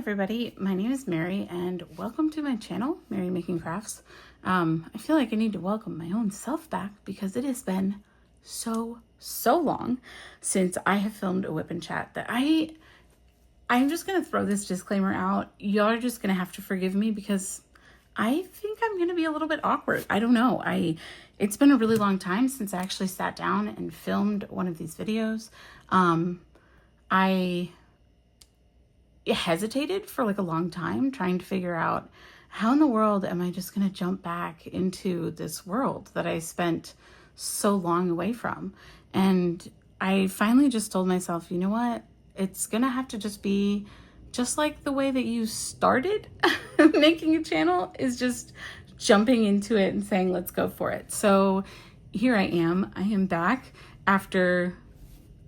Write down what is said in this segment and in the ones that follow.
everybody, my name is Mary and welcome to my channel, Mary Making Crafts. I feel like I need to welcome my own self back because it has been so long since I have filmed a whip and chat that I'm just going to throw this disclaimer out. Y'all are just going to have to forgive me because I think I'm going to be a little bit awkward. I don't know. It's been a really long time since I actually sat down and filmed one of these videos. I hesitated for like a long time trying to figure out how in the world am I just going to jump back into this world that I spent so long away from. And I finally just told myself, you know what? It's going to have to just be just like the way that you started making a channel, is just jumping into it and saying, let's go for it. So here I am back after,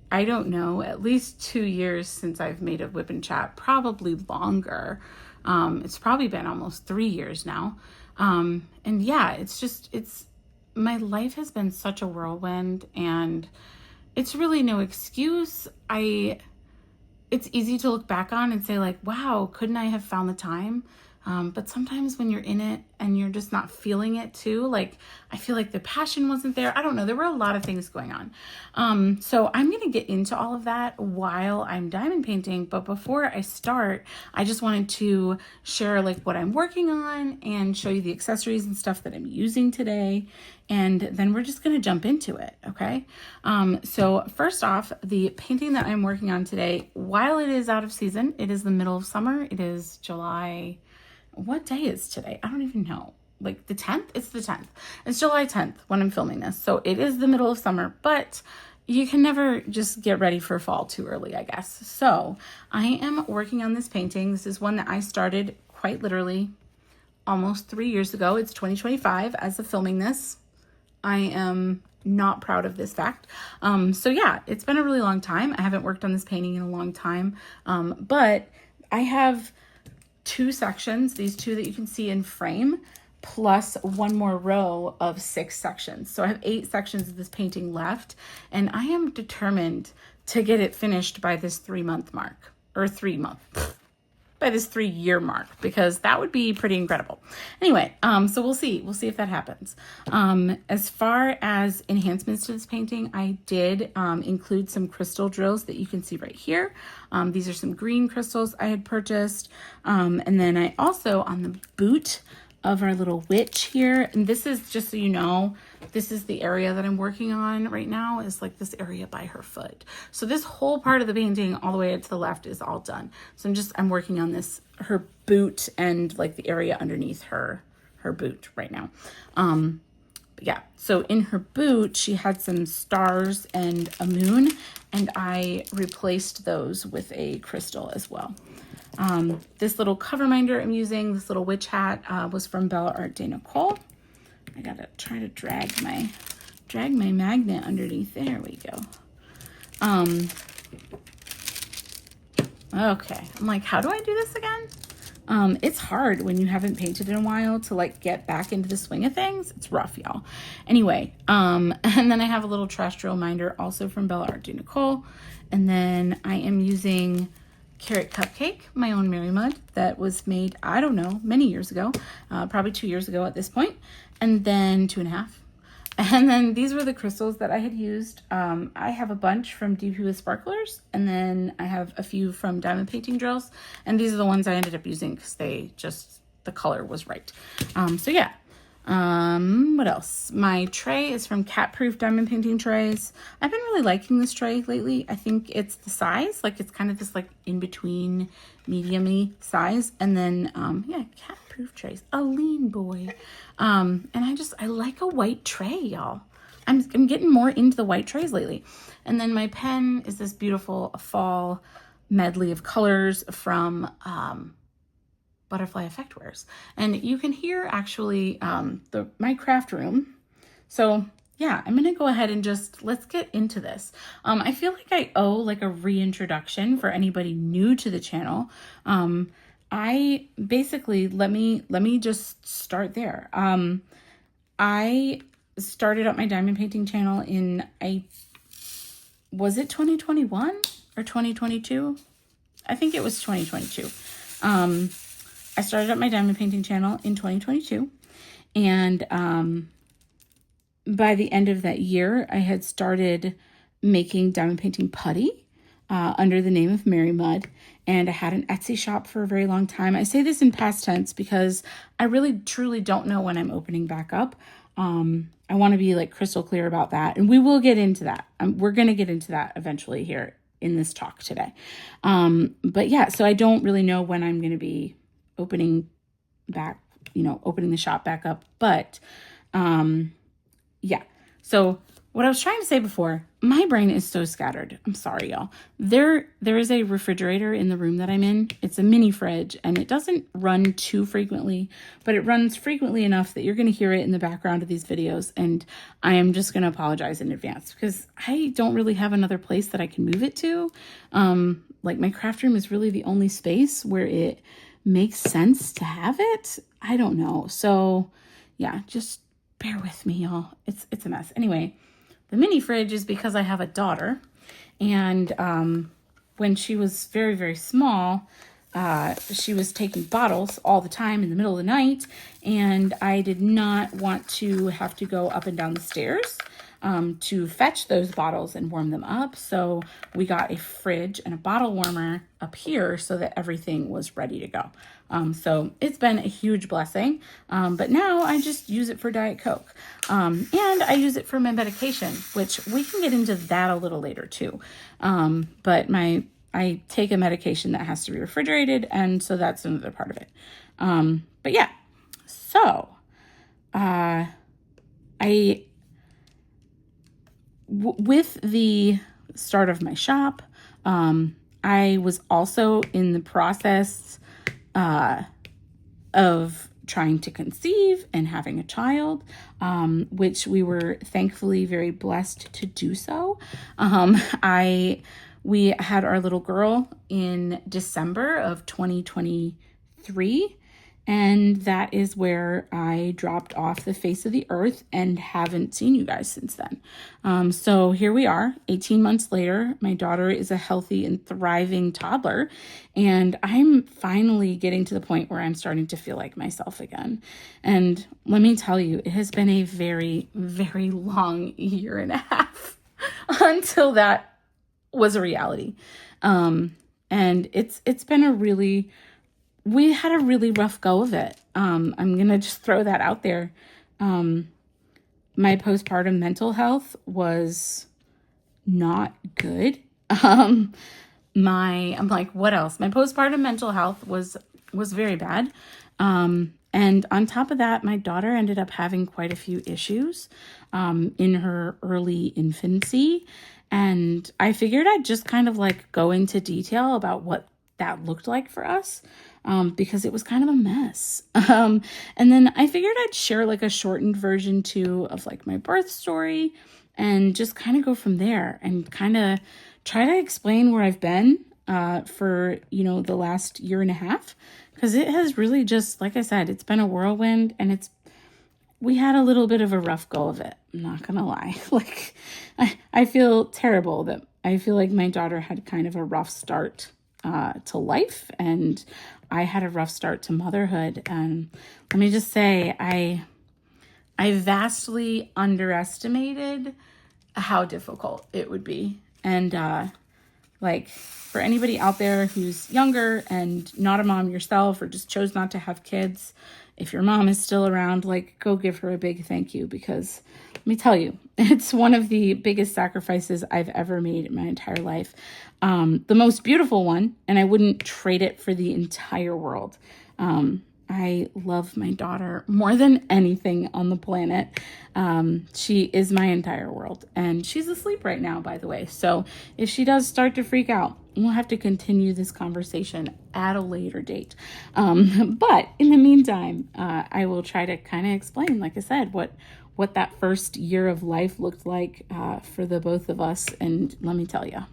I don't know, at least 2 years since I've made a whip and chat, probably longer. It's probably been almost 3 years now. And yeah, my life has been such a whirlwind and it's really no excuse. It's easy to look back on and say like, wow, couldn't I have found the time? But sometimes when you're in it and you're just not feeling it too, like I feel like the passion wasn't there. I don't know. There were a lot of things going on. So I'm going to get into all of that while I'm diamond painting. But before I start, I just wanted to share like what I'm working on and show you the accessories and stuff that I'm using today. And then we're just going to jump into it. Okay. So first off, the painting that I'm working on today, while it is out of season, it is the middle of summer. It is July. What day is today? I don't even know. Like the 10th? It's the 10th. It's July 10th when I'm filming this. So it is the middle of summer, but you can never just get ready for fall too early, I guess. So I am working on this painting. This is one that I started quite literally almost 3 years ago. It's 2025 as of filming this. I am not proud of this fact. So yeah, it's been a really long time. I haven't worked on this painting in a long time. But I have two sections, these two that you can see in frame, plus one more row of 6 sections. So I have 8 sections of this painting left, and I am determined to get it finished by this 3-month mark, or by this 3-year mark, because that would be pretty incredible. Anyway, so we'll see if that happens. As far as enhancements to this painting, I did include some crystal drills that you can see right here. These are some green crystals I had purchased. And then I also, on the boot of our little witch here, and this is, just so you know, this is the area that I'm working on right now, is like this area by her foot. So this whole part of the painting all the way to the left is all done. So I'm working on this, her boot, and like the area underneath her boot right now. But yeah, so in her boot, she had some stars and a moon, and I replaced those with a crystal as well. This little cover minder I'm using, this little witch hat, was from BellaArtDeNicole. I gotta try to drag my magnet underneath. There we go. Okay, I'm like, how do I do this again? It's hard when you haven't painted in a while to like get back into the swing of things. It's rough, y'all. Anyway, and then I have a little trash drill minder also from BellaArtDeNicole. And then I am using Carrot Cupcake, my own Mary Mud that was made, I don't know, many years ago, probably 2 years ago at this point, and then 2.5. And then these were the crystals that I had used. I have a bunch from DP with Sparklers, and then I have a few from Diamond Painting Drills, and these are the ones I ended up using because the color was right. So yeah. What else? My tray is from Cat Proof Diamond Painting Trays. I've been really liking this tray lately. I think it's the size, like it's kind of this like in between medium-y size. And then, yeah, Cat Proof trays, a lean boy. And I like a white tray, y'all. I'm getting more into the white trays lately. And then my pen is this beautiful fall medley of colors from, ButterflyEffectWares. And you can hear actually my craft room. So yeah, I'm gonna go ahead and let's get into this. I feel like I owe like a reintroduction for anybody new to the channel. I basically, let me just start there. I started up my diamond painting channel in, was it 2021 or 2022? I think it was 2022. I started up my diamond painting channel in 2022, and by the end of that year, I had started making diamond painting putty under the name of Mary Mud, and I had an Etsy shop for a very long time. I say this in past tense because I really truly don't know when I'm opening back up. I want to be like crystal clear about that, and we will get into that. We're going to get into that eventually here in this talk today. But yeah, so I don't really know when I'm going to be opening back, opening the shop back up. But yeah, so what I was trying to say before, my brain is so scattered. I'm sorry, y'all. There is a refrigerator in the room that I'm in. It's a mini fridge, and it doesn't run too frequently, but it runs frequently enough that you're going to hear it in the background of these videos. And I am just going to apologize in advance because I don't really have another place that I can move it to. Like my craft room is really the only space where it makes sense to have it. I don't know. So yeah, just bear with me, y'all. It's a mess. Anyway, the mini fridge is because I have a daughter, and when she was very, very small, she was taking bottles all the time in the middle of the night, and I did not want to have to go up and down the stairs to fetch those bottles and warm them up. So we got a fridge and a bottle warmer up here so that everything was ready to go. So it's been a huge blessing. But now I just use it for Diet Coke. And I use it for my medication, which we can get into that a little later too. But I take a medication that has to be refrigerated, and so that's another part of it. But yeah, so with the start of my shop, I was also in the process of trying to conceive and having a child, which we were thankfully very blessed to do so. We had our little girl in December of 2023, and that is where I dropped off the face of the earth and haven't seen you guys since then. So here we are, 18 months later. My daughter is a healthy and thriving toddler, and I'm finally getting to the point where I'm starting to feel like myself again. And let me tell you, it has been a very, very long year and a half until that was a reality. And it's been we had a really rough go of it. I'm going to just throw that out there. My postpartum mental health was not good. I'm like, what else? My postpartum mental health was very bad. And on top of that, my daughter ended up having quite a few issues, in her early infancy. And I figured I'd just kind of like go into detail about what that looked like for us, because it was kind of a mess. And then I figured I'd share like a shortened version too of like my birth story, and just kind of go from there and kind of try to explain where I've been for, the last year and a half, because it has really just, like I said, it's been a whirlwind, and we had a little bit of a rough go of it. I'm not going to lie. Like, I feel terrible that I feel like my daughter had kind of a rough start to life, and I had a rough start to motherhood. And let me just say, I vastly underestimated how difficult it would be. And like, for anybody out there who's younger and not a mom yourself, or just chose not to have kids, if your mom is still around, like, go give her a big thank you, because let me tell you, it's one of the biggest sacrifices I've ever made in my entire life. The most beautiful one, and I wouldn't trade it for the entire world. I love my daughter more than anything on the planet. She is my entire world, and she's asleep right now, by the way. So if she does start to freak out, we'll have to continue this conversation at a later date. But in the meantime, I will try to kind of explain, like I said, what that first year of life looked like for the both of us. And let me tell you,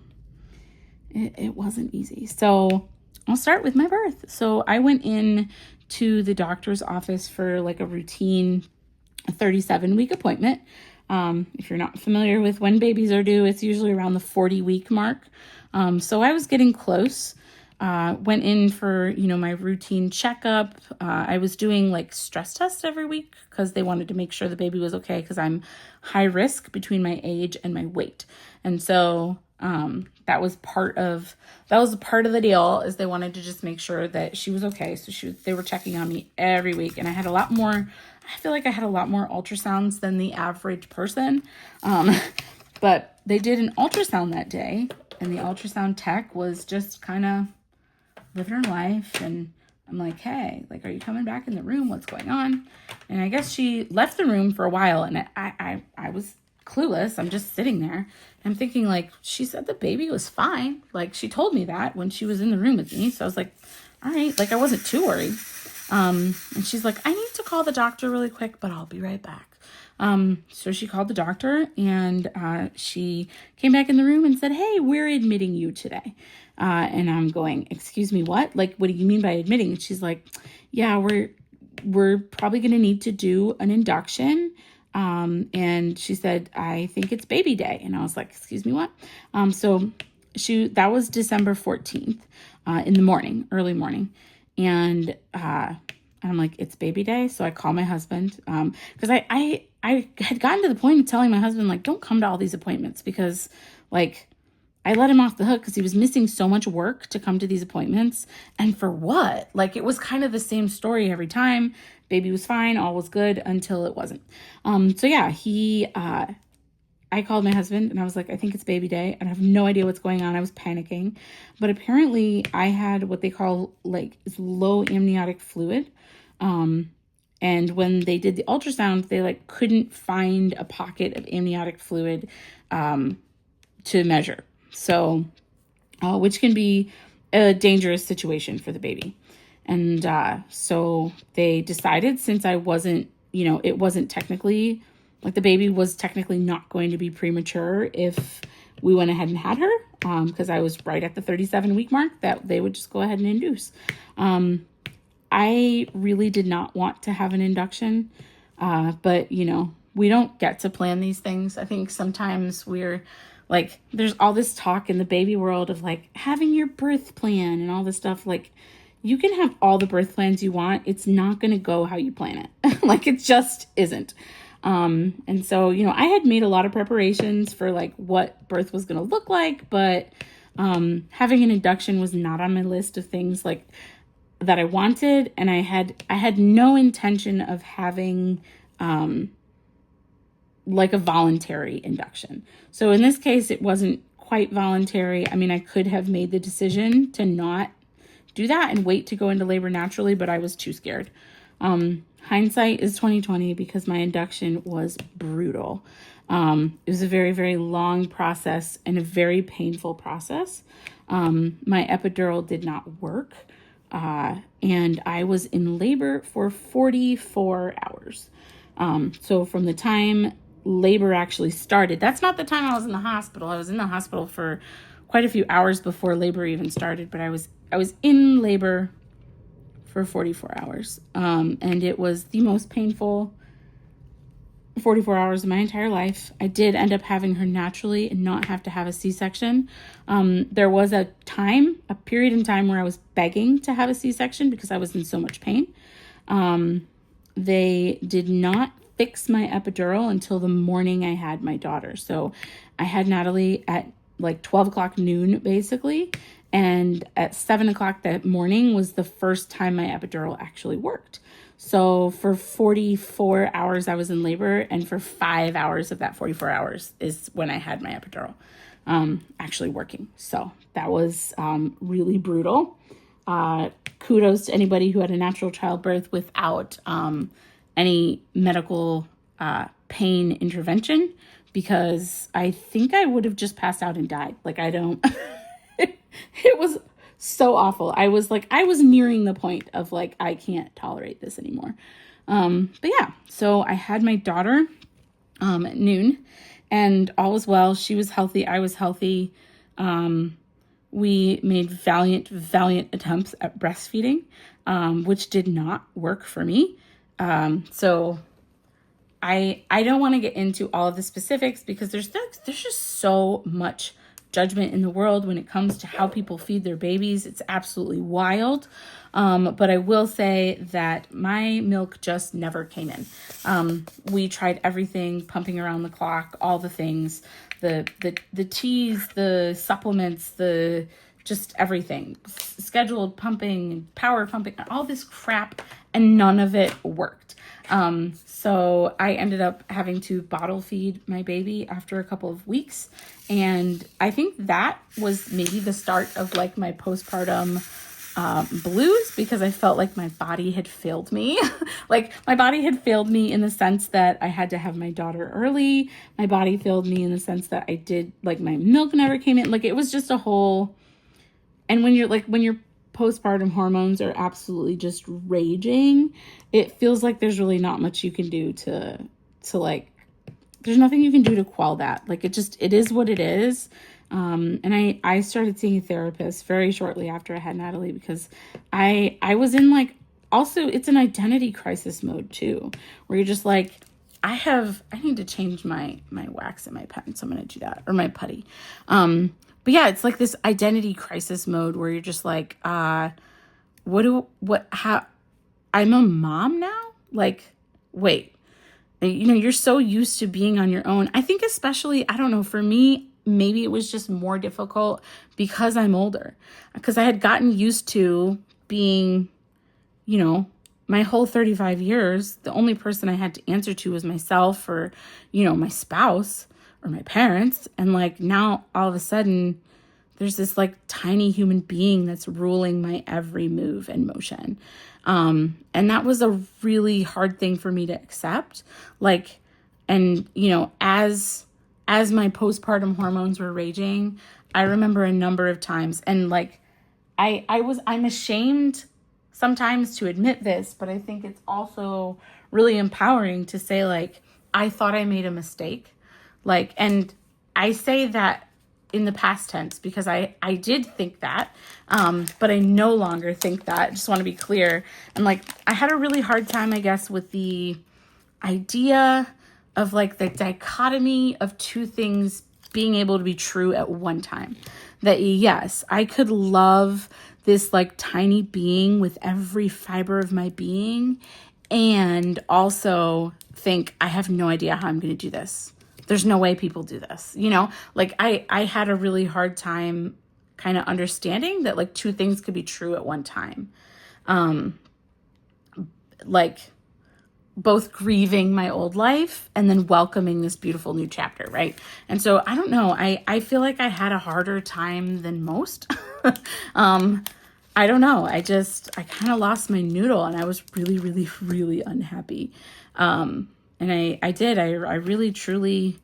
it wasn't easy. So I'll start with my birth. So I went in to the doctor's office for like a routine 37-week appointment. If you're not familiar with when babies are due, it's usually around the 40-week mark. So I was getting close. went in for, my routine checkup. I was doing like stress tests every week because they wanted to make sure the baby was okay, because I'm high risk between my age and my weight. And so that was part of the deal, is they wanted to just make sure that she was okay. So they were checking on me every week, and I feel like I had a lot more ultrasounds than the average person. But they did an ultrasound that day, and the ultrasound tech was just kind of living her life. And I'm like, hey, like, are you coming back in the room? What's going on? And I guess she left the room for a while, and I was clueless. I'm just sitting there. I'm thinking, like, she said the baby was fine. Like, she told me that when she was in the room with me. So I was like, all right, like, I wasn't too worried. And she's like, I need to call the doctor really quick, but I'll be right back. So she called the doctor, and she came back in the room and said, hey, we're admitting you today. And I'm going, excuse me, what? Like, what do you mean by admitting? And she's like, yeah, we're probably going to need to do an induction. And she said, I think it's baby day. And I was like, excuse me, what? So that was December 14th, in the morning, early morning. And I'm like, it's baby day. So I call my husband, because I had gotten to the point of telling my husband, like, don't come to all these appointments, because, like, I let him off the hook because he was missing so much work to come to these appointments. And for what? Like, it was kind of the same story every time. Baby was fine, all was good, until it wasn't. So yeah, I called my husband, and I was like, I think it's baby day, and I have no idea what's going on. I was panicking, but apparently I had what they call, like, low amniotic fluid. And when they did the ultrasound, they, like, couldn't find a pocket of amniotic fluid to measure. So, which can be a dangerous situation for the baby. And so they decided, since I wasn't, it wasn't technically, like, the baby was technically not going to be premature if we went ahead and had her, because I was right at the 37-week mark, that they would just go ahead and induce. I really did not want to have an induction, but, we don't get to plan these things. I think sometimes we're like, there's all this talk in the baby world of, like, having your birth plan and all this stuff. Like, you can have all the birth plans you want. It's not going to go how you plan it. Like, it just isn't. And so, I had made a lot of preparations for, like, what birth was going to look like, but having an induction was not on my list of things, like, that I wanted. And I had no intention of having like a voluntary induction. So in this case, it wasn't quite voluntary. I mean, I could have made the decision to not do that and wait to go into labor naturally, but I was too scared. Hindsight is 2020, because my induction was brutal. It was a very, very long process and a very painful process. My epidural did not work, and I was in labor for 44 hours. So from the time labor actually started, that's not the time I was in the hospital. I was in the hospital for quite a few hours before labor even started, but I was in labor for 44 hours. And it was the most painful 44 hours of my entire life. I did end up having her naturally and not have to have a C-section. There was a period in time where I was begging to have a C-section because I was in so much pain. They did not fix my epidural until the morning I had my daughter. So I had Natalie at like 12 o'clock noon, basically. And at 7 o'clock that morning was the first time my epidural actually worked. So for 44 hours I was in labor, and for 5 hours of that 44 hours is when I had my epidural actually working. So that was really brutal. Kudos to anybody who had a natural childbirth without any medical pain intervention, because I think I would have just passed out and died. Like, I don't, it was so awful. I was nearing the point of, like, I can't tolerate this anymore. But yeah, so I had my daughter at noon, and all was well. She was healthy. I was healthy. We made valiant attempts at breastfeeding, which did not work for me. So I don't want to get into all of the specifics, because there's just so much judgment in the world when it comes to how people feed their babies. It's absolutely wild. But I will say that my milk just never came in. We tried everything, pumping around the clock, all the things, the teas, the supplements, just everything, scheduled pumping, power pumping, all this crap, and none of it worked. So I ended up having to bottle feed my baby after a couple of weeks. And I think that was maybe the start of like my postpartum blues, because I felt like my body had failed me. Like my body had failed me in the sense that I had to have my daughter early. My body failed me in the sense that I did, like, my milk never came in. Like it was just a whole, and when your postpartum hormones are absolutely just raging, it feels like there's really not much you can do to like, there's nothing you can do to quell that. Like it is what it is. And I started seeing a therapist very shortly after I had Natalie, because I was in like, also it's an identity crisis mode too, where you're just like, I need to change my wax and my pen. So I'm going to do that, or my putty. But yeah, it's like this identity crisis mode where you're just like, how, I'm a mom now? Like, wait, you're so used to being on your own. I think especially, I don't know, for me, maybe it was just more difficult because I'm older, because I had gotten used to being, my whole 35 years, the only person I had to answer to was myself, or, my spouse or my parents. And like now all of a sudden there's this like tiny human being that's ruling my every move and motion. And that was a really hard thing for me to accept. Like, and as my postpartum hormones were raging, I remember a number of times, and like, I'm ashamed sometimes to admit this, but I think it's also really empowering to say, like, I thought I made a mistake. Like, and I say that in the past tense because I did think that, but I no longer think that. I just want to be clear. And like, I had a really hard time, I guess, with the idea of like the dichotomy of two things being able to be true at one time. That yes, I could love this like tiny being with every fiber of my being, and also think I have no idea how I'm going to do this. There's no way people do this, like I had a really hard time kind of understanding that like two things could be true at one time. Like both grieving my old life and then welcoming this beautiful new chapter, right? And so I don't know, I feel like I had a harder time than most. I don't know, I kind of lost my noodle, and I was really, really, really unhappy. And I really, truly,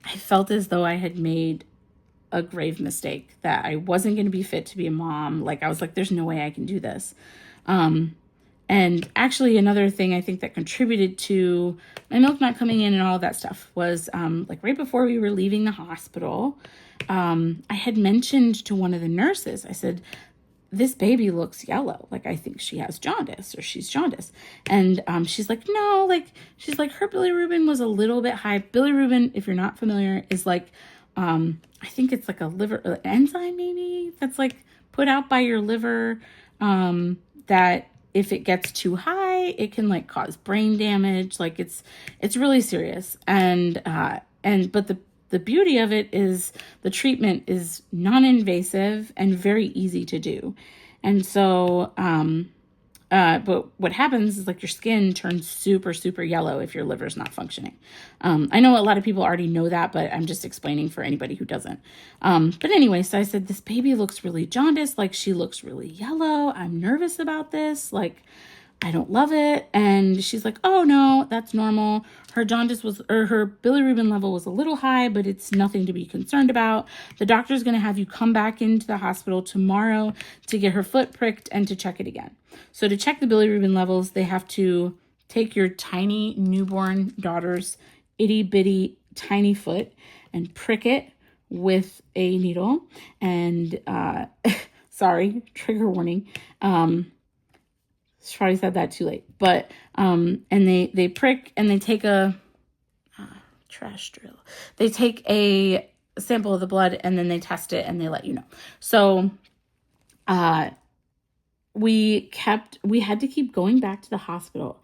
I felt as though I had made a grave mistake, that I wasn't going to be fit to be a mom. Like, I was like, there's no way I can do this. And actually another thing I think that contributed to my milk not coming in and all of that stuff was, like right before we were leaving the hospital, I had mentioned to one of the nurses, I said, this baby looks yellow. Like, I think she has jaundice, or she's jaundice. And she's like, no, like, she's like, her bilirubin was a little bit high. Bilirubin, if you're not familiar, is like, I think it's like a liver enzyme maybe that's like put out by your liver, that if it gets too high, it can like cause brain damage. Like it's really serious. But the beauty of it is the treatment is non-invasive and very easy to do. And so, but what happens is like your skin turns super, super yellow if your liver's not functioning. I know a lot of people already know that, but I'm just explaining for anybody who doesn't. But anyway, so I said, this baby looks really jaundiced. Like, she looks really yellow. I'm nervous about this. Like, I don't love it. And she's like, oh no, that's normal. Her jaundice her bilirubin level was a little high, but it's nothing to be concerned about. The doctor's going to have you come back into the hospital tomorrow to get her foot pricked and to check it again. So to check the bilirubin levels, they have to take your tiny newborn daughter's itty bitty tiny foot and prick it with a needle. And, sorry, trigger warning. Probably said that too late, but and they prick, and they take a trash drill. They take a a sample of the blood, and then they test it and they let you know. So we had to keep going back to the hospital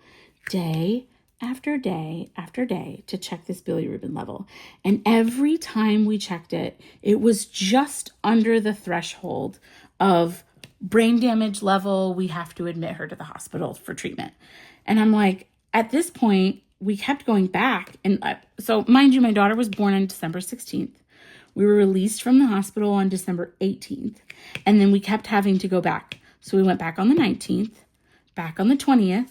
day after day after day to check this bilirubin level. And every time we checked it, it was just under the threshold of brain damage level. We have to admit her to the hospital for treatment. And I'm like, at this point, we kept going back. And so mind you, my daughter was born on December 16th. We were released from the hospital on December 18th. And then we kept having to go back. So we went back on the 19th, back on the 20th,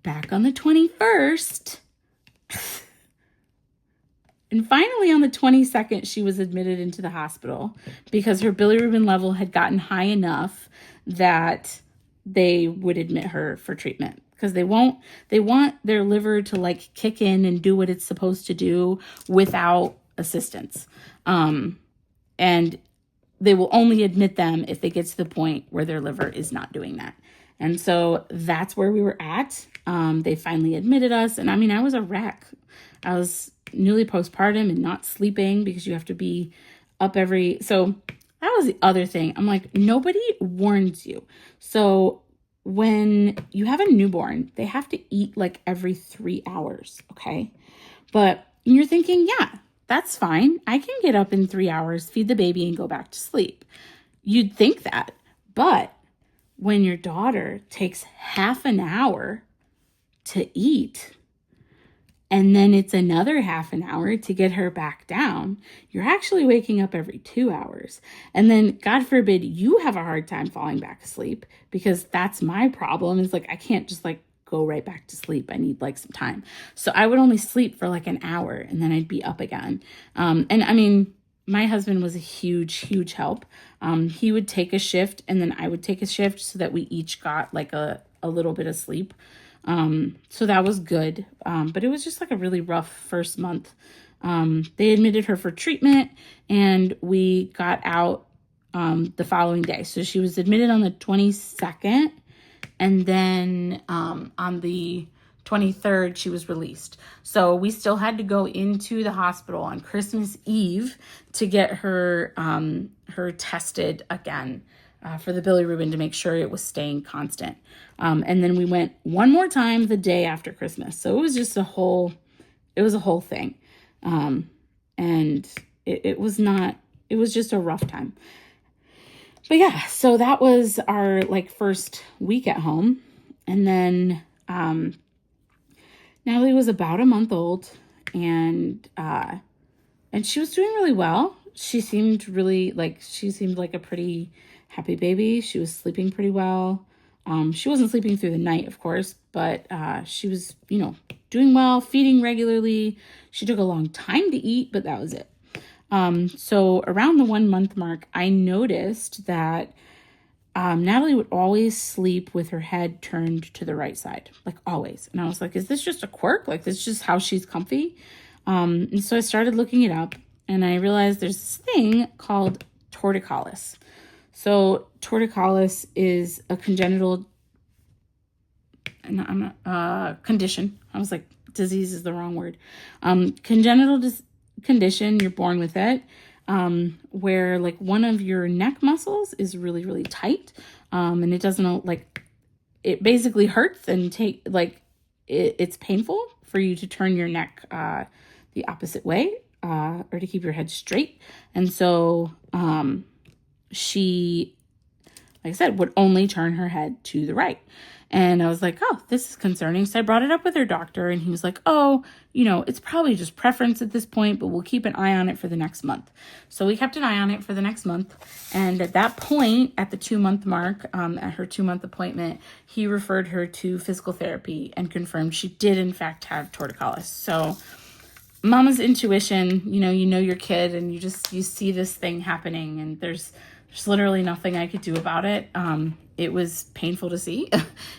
back on the 21st. And finally on the 22nd, she was admitted into the hospital because her bilirubin level had gotten high enough that they would admit her for treatment. Because they want their liver to like kick in and do what it's supposed to do without assistance. And they will only admit them if they get to the point where their liver is not doing that. And so that's where we were at. They finally admitted us. And I mean, I was a wreck. I was newly postpartum and not sleeping because you have to be up so that was the other thing. I'm like, nobody warns you. So when you have a newborn, they have to eat like every 3 hours, okay? But you're thinking, yeah, that's fine. I can get up in 3 hours, feed the baby, and go back to sleep. You'd think that. But when your daughter takes half an hour to eat, and then it's another half an hour to get her back down, you're actually waking up every 2 hours. And then, God forbid, you have a hard time falling back asleep, because that's my problem. Is like, I can't just like go right back to sleep. I need like some time. So I would only sleep for like an hour and then I'd be up again. And I mean, my husband was a huge, huge help. He would take a shift and then I would take a shift so that we each got like a little bit of sleep. So that was good. But it was just like a really rough first month. They admitted her for treatment and we got out, the following day. So she was admitted on the 22nd and then, on the 23rd, she was released. So we still had to go into the hospital on Christmas Eve to get her, her tested again, for the bilirubin to make sure it was staying constant. And then we went one more time the day after Christmas. So it was just a whole thing. And it was just a rough time. But yeah, so that was our like first week at home. And then, Natalie was about a month old and she was doing really well. She seemed like a pretty happy baby. She was sleeping pretty well. She wasn't sleeping through the night, of course, but she was, doing well, feeding regularly. She took a long time to eat, but that was it. So around the 1 month mark, I noticed that Natalie would always sleep with her head turned to the right side, like always. And I was like, is this just a quirk? Like, this is just how she's comfy? And so I started looking it up and I realized there's this thing called torticollis. So torticollis is a congenital condition. I was like, disease is the wrong word. Congenital condition, you're born with it, where like one of your neck muscles is really, really tight. And it doesn't it basically hurts and it's painful for you to turn your neck, the opposite way, or to keep your head straight. And so, she, like I said, would only turn her head to the right. And I was like, oh, this is concerning. So I brought it up with her doctor and he was like, oh, it's probably just preference at this point, but we'll keep an eye on it for the next month. So we kept an eye on it for the next month. And at that point, at the 2 month mark, at her 2 month appointment, he referred her to physical therapy and confirmed she did in fact have torticollis. So mama's intuition, you know your kid and you see this thing happening and there's literally nothing I could do about it. It was painful to see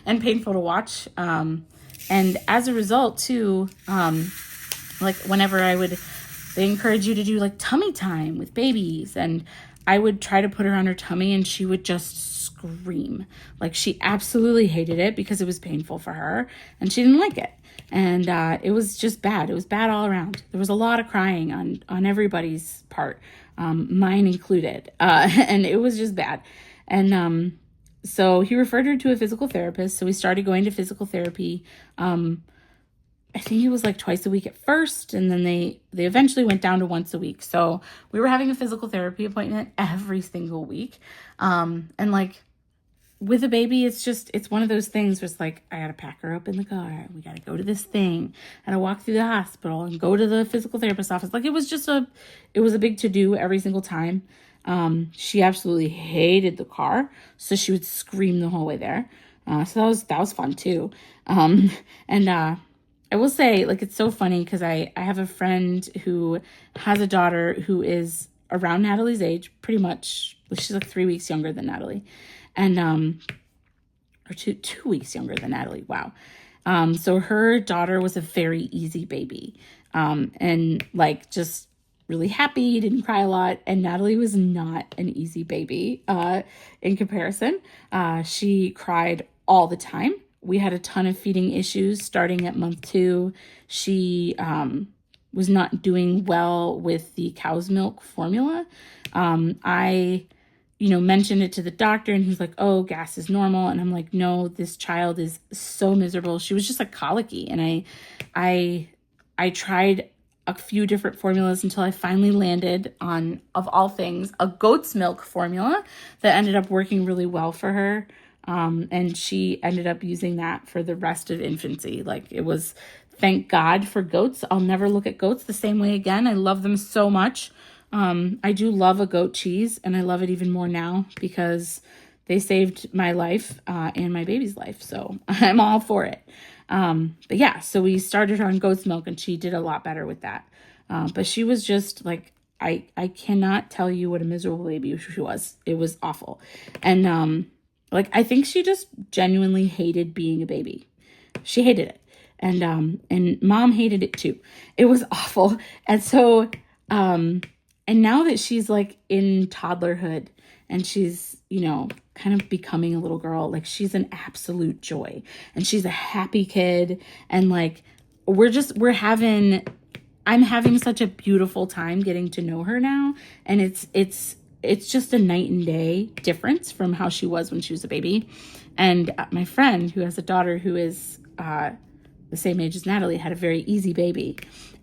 and painful to watch. And as a result too, like whenever I would they encourage you to do like tummy time with babies. And I would try to put her on her tummy and she would just scream. Like she absolutely hated it because it was painful for her and she didn't like it. And it was just bad. It was bad all around. There was a lot of crying on everybody's part, mine included. And it was just bad. And so he referred her to a physical therapist. So we started going to physical therapy. I think it was like twice a week at first, and then they eventually went down to once a week. So we were having a physical therapy appointment every single week. And like with a baby, it's one of those things where it's like, I gotta pack her up in the car. We gotta go to this thing. I gotta walk through the hospital and go to the physical therapist's office. Like it was a big to-do every single time. She absolutely hated the car. So she would scream the whole way there. So that was fun too. I will say, like, it's so funny because I have a friend who has a daughter who is around Natalie's age, pretty much. She's like 3 weeks younger than Natalie. And, or two weeks younger than Natalie. Wow. So her daughter was a very easy baby. And like just really happy, didn't cry a lot. And Natalie was not an easy baby, in comparison. She cried all the time. We had a ton of feeding issues starting at month 2. She was not doing well with the cow's milk formula. I mentioned it to the doctor and he's like, oh, gas is normal. And I'm like, no, this child is so miserable. She was just like colicky. And I tried a few different formulas until I finally landed on, of all things, a goat's milk formula that ended up working really well for her. And she ended up using that for the rest of infancy. Like it was, thank God for goats. I'll never look at goats the same way again. I love them so much. I do love a goat cheese and I love it even more now because they saved my life, and my baby's life. So I'm all for it. But yeah, so we started her on goat's milk and she did a lot better with that. But she was just like, I cannot tell you what a miserable baby she was. It was awful. And, like, I think she just genuinely hated being a baby. She hated it. And mom hated it too. It was awful. And so, and now that she's like in toddlerhood and she's, kind of becoming a little girl, like she's an absolute joy and she's a happy kid. And like, I'm having such a beautiful time getting to know her now. And it's just a night and day difference from how she was when she was a baby. And my friend who has a daughter who is the same age as Natalie had a very easy baby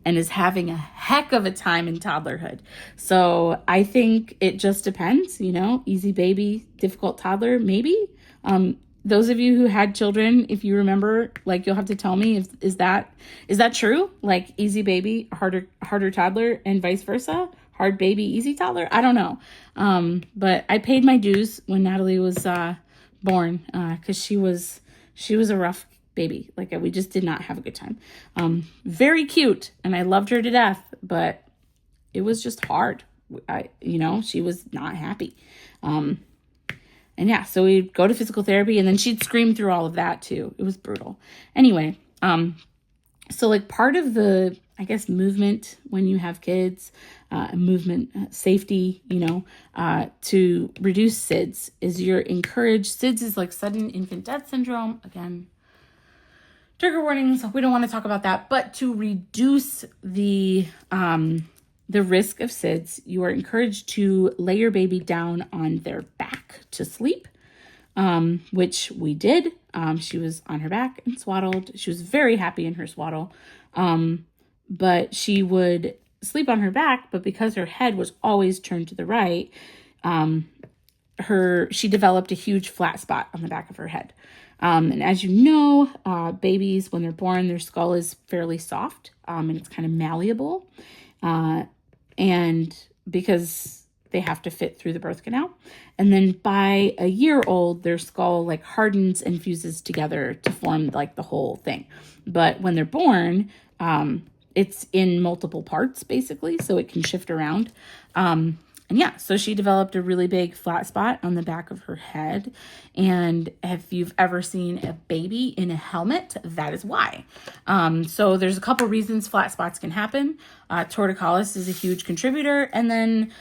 and is having a heck of a time in toddlerhood. So I think it just depends, easy baby, difficult toddler, maybe. Those of you who had children, if you remember, like you'll have to tell me, is that true? Like easy baby, harder toddler and vice versa? Hard baby, easy toddler? I don't know. But I paid my dues when Natalie was born because she was a rough baby. Like we just did not have a good time. Very cute and I loved her to death, but it was just hard. She was not happy. And yeah, so we'd go to physical therapy and then she'd scream through all of that too. It was brutal. Anyway, so like part of the, I guess, movement when you have kids, movement safety, to reduce SIDS is you're encouraged. SIDS is like sudden infant death syndrome. Again, trigger warnings. We don't want to talk about that, but to reduce the risk of SIDS, you are encouraged to lay your baby down on their back to sleep, which we did. She was on her back and swaddled. She was very happy in her swaddle. But she would sleep on her back, but because her head was always turned to the right, she developed a huge flat spot on the back of her head. And as you know, babies, when they're born, their skull is fairly soft, and it's kind of malleable. And because they have to fit through the birth canal. And then by a year old, their skull like hardens and fuses together to form like the whole thing. But when they're born, it's in multiple parts basically, so it can shift around. And yeah, so she developed a really big flat spot on the back of her head. And if you've ever seen a baby in a helmet, that is why. So there's a couple reasons flat spots can happen. Torticollis is a huge contributor. And then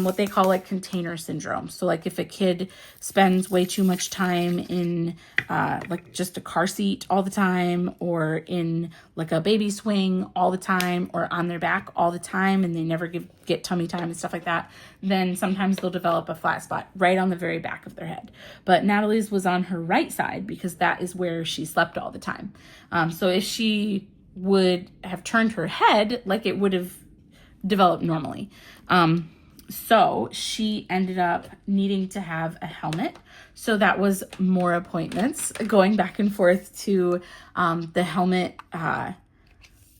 what they call like container syndrome. So like if a kid spends way too much time in like just a car seat all the time, or in like a baby swing all the time, or on their back all the time, and they never get tummy time and stuff like that, then sometimes they'll develop a flat spot right on the very back of their head. But Natalie's was on her right side because that is where she slept all the time. So if she would have turned her head, like it would have developed normally. So she ended up needing to have a helmet. So that was more appointments going back and forth to the helmet.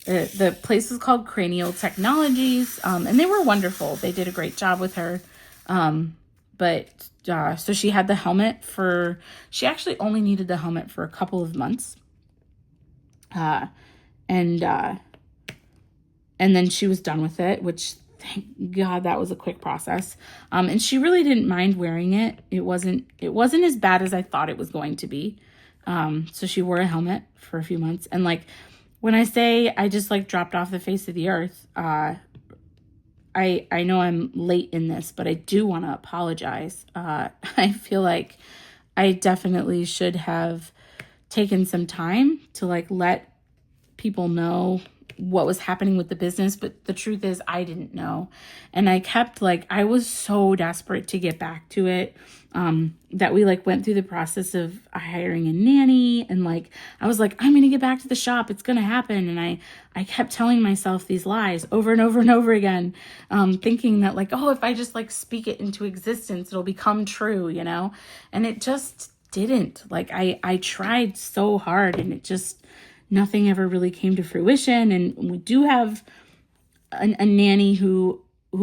The place was called Cranial Technologies, and they were wonderful. They did a great job with her. So she had the helmet she actually only needed the helmet for a couple of months. And then she was done with it, which thank God that was a quick process. And she really didn't mind wearing it. It wasn't as bad as I thought it was going to be. So she wore a helmet for a few months. And like, when I say I just like dropped off the face of the earth, I know I'm late in this, but I do want to apologize. I feel like I definitely should have taken some time to like let people know what was happening with the business, but the truth is I didn't know. And I kept like, I was so desperate to get back to it, that we like went through the process of hiring a nanny, and like, I was like, I'm going to get back to the shop. It's going to happen. And I kept telling myself these lies over and over and over again, thinking that like, oh, if I just like speak it into existence, it'll become true, you know? And it just didn't. Like I tried so hard, and it just, nothing ever really came to fruition. And we do have a nanny who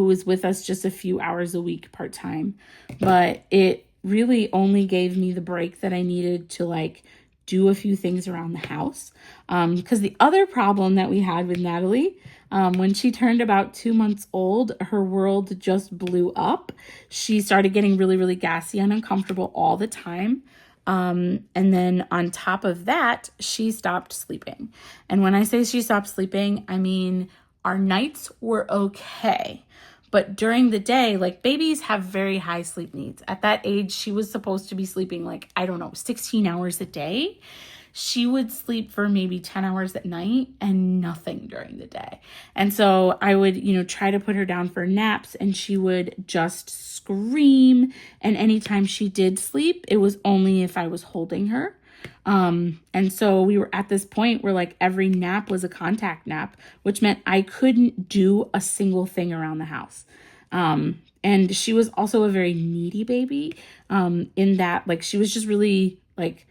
is with us just a few hours a week part-time, but it really only gave me the break that I needed to like do a few things around the house. Because the other problem that we had with Natalie, when she turned about 2 months old, her world just blew up. She started getting really, really gassy and uncomfortable all the time. And then on top of that, she stopped sleeping. And when I say she stopped sleeping, I mean, our nights were okay. But during the day, like babies have very high sleep needs. At that age, she was supposed to be sleeping like, 16 hours a day. She would sleep for maybe 10 hours at night and nothing during the day. And so I would, try to put her down for naps, and she would just scream. And anytime she did sleep, it was only if I was holding her. And so we were at this point where like every nap was a contact nap, which meant I couldn't do a single thing around the house. And she was also a very needy baby, in that like she was just really like,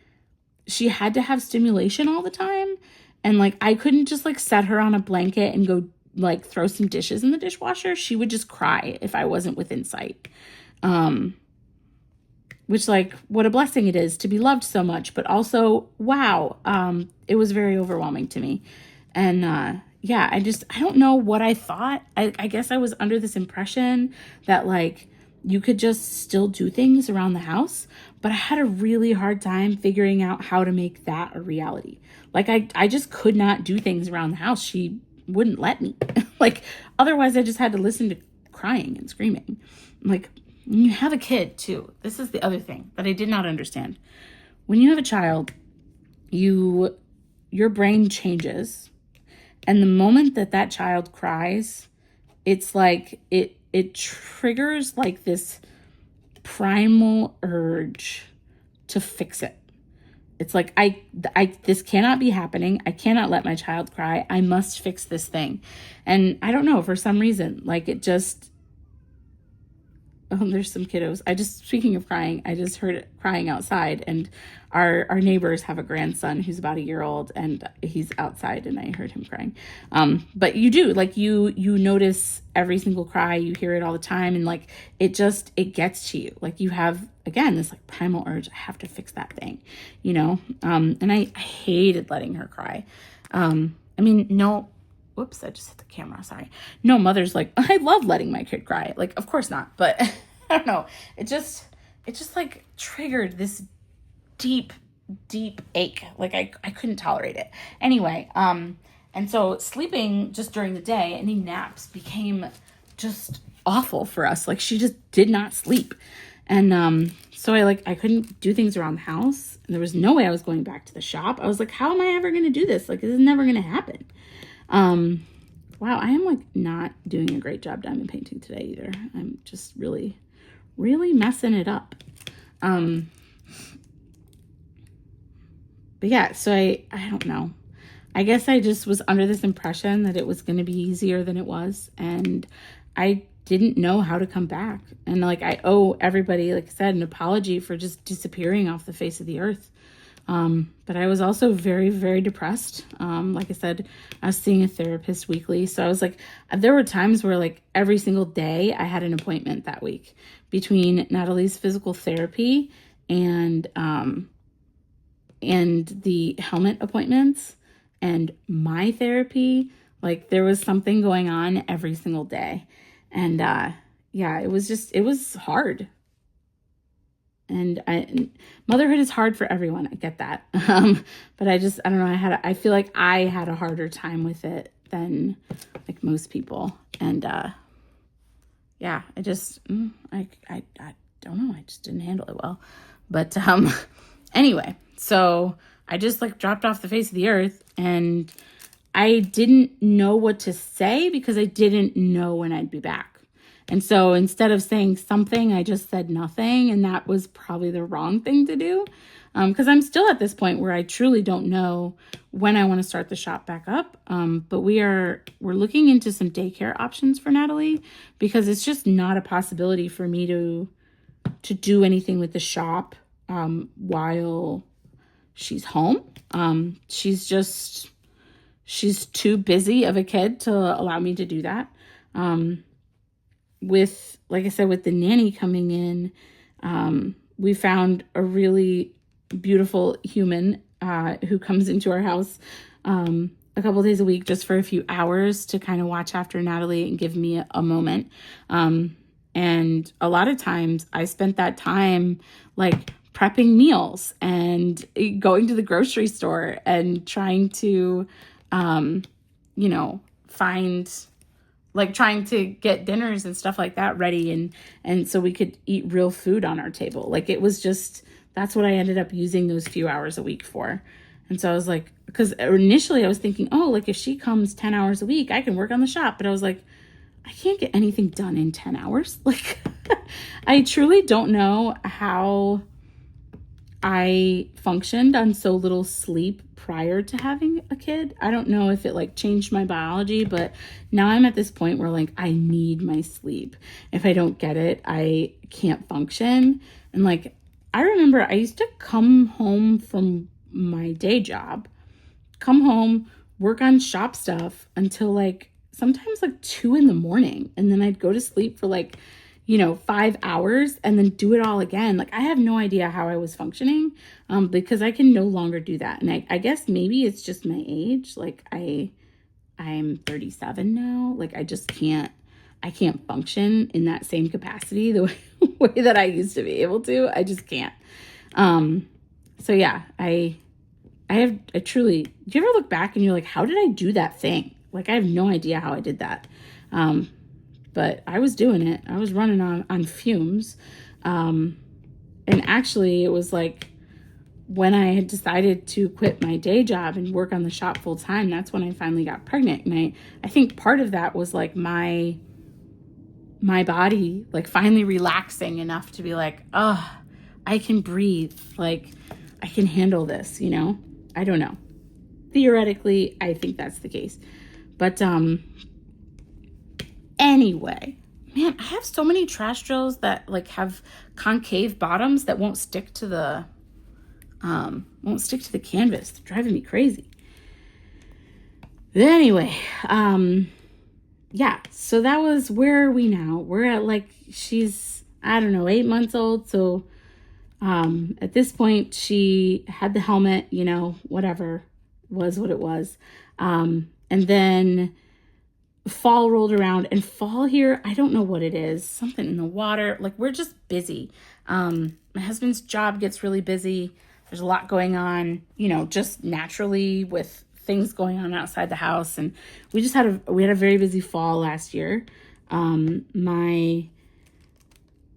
she had to have stimulation all the time. And like, I couldn't just like set her on a blanket and go like throw some dishes in the dishwasher. She would just cry if I wasn't within sight. Which like, what a blessing it is to be loved so much, but also, wow. It was very overwhelming to me. And, I don't know what I thought. I guess I was under this impression that like, you could just still do things around the house, but I had a really hard time figuring out how to make that a reality. Like I just could not do things around the house. She wouldn't let me. Like otherwise I just had to listen to crying and screaming. Like when you have a kid too, this is the other thing that I did not understand. When you have a child, your brain changes. And the moment that child cries, it's like it triggers like this primal urge to fix it. It's like, this cannot be happening. I cannot let my child cry. I must fix this thing. And I don't know, for some reason, like it just, there's some kiddos. Speaking of crying, I just heard it crying outside, and our neighbors have a grandson who's about a year old, and he's outside, and I heard him crying. But you do, like you notice every single cry, you hear it all the time. And like, it gets to you. Like you have, again, this like primal urge, I have to fix that thing, and I hated letting her cry. Whoops, I just hit the camera. Sorry. No mother's like, I love letting my kid cry. Like, of course not. But I don't know. It just like triggered this deep, deep ache. Like I couldn't tolerate it. Anyway, And so sleeping just during the day, any naps became just awful for us. Like she just did not sleep. And so I couldn't do things around the house. And there was no way I was going back to the shop. I was like, how am I ever going to do this? Like, this is never going to happen. Wow, I am like not doing a great job diamond painting today either. I'm just really, really messing it up. But yeah, so I don't know. I guess I just was under this impression that it was going to be easier than it was. And I didn't know how to come back. And like, I owe everybody, like I said, an apology for just disappearing off the face of the earth. But I was also very, very depressed. Like I said, I was seeing a therapist weekly. So I was like, there were times where like every single day I had an appointment that week between Natalie's physical therapy and the helmet appointments and my therapy. Like there was something going on every single day. And, yeah, it was hard. And motherhood is hard for everyone. I get that. But I don't know. I feel like I had a harder time with it than like most people. And, yeah, I don't know. I just didn't handle it well. But, anyway, so I just like dropped off the face of the earth, and I didn't know what to say because I didn't know when I'd be back. And so instead of saying something, I just said nothing. And that was probably the wrong thing to do. Because I'm still at this point where I truly don't know when I want to start the shop back up. But we're looking into some daycare options for Natalie, because it's just not a possibility for me to do anything with the shop while she's home. She's too busy of a kid to allow me to do that. With, like I said, with the nanny coming in, we found a really beautiful human who comes into our house a couple days a week just for a few hours to kind of watch after Natalie and give me a moment. And a lot of times I spent that time like prepping meals and going to the grocery store and trying to, trying to get dinners and stuff like that ready, and so we could eat real food on our table. Like it was just, that's what I ended up using those few hours a week for. And so I was like, because initially I was thinking, oh, like if she comes 10 hours a week, I can work on the shop. But I was like, I can't get anything done in 10 hours. Like I truly don't know how I functioned on so little sleep prior to having a kid. I don't know if it like changed my biology, but now I'm at this point where like I need my sleep. If I don't get it, I can't function. And like I remember I used to come home from my day job, come home, work on shop stuff until like sometimes like 2 a.m. And then I'd go to sleep for like 5 hours and then do it all again. Like I have no idea how I was functioning, because I can no longer do that. And I guess maybe it's just my age. Like I'm 37 now. Like I can't function in that same capacity the way that I used to be able to. I just can't. So yeah, I truly, do you ever look back and you're like, how did I do that thing? Like I have no idea how I did that. But I was doing it. I was running on fumes. And actually it was like when I had decided to quit my day job and work on the shop full time, that's when I finally got pregnant. And I think part of that was like my body like finally relaxing enough to be like, oh, I can breathe. Like I can handle this, I don't know. Theoretically, I think that's the case. But, anyway, man, I have so many trash drills that like have concave bottoms that won't stick to the canvas. They're driving me crazy. But anyway, yeah, so that was, where are we now? We're at like, she's, I don't know, 8 months old. So, at this point she had the helmet, whatever was what it was. And then fall rolled around, and fall here, I don't know what it is, something in the water. Like we're just busy. My husband's job gets really busy. There's a lot going on, just naturally with things going on outside the house, and we had a very busy fall last year.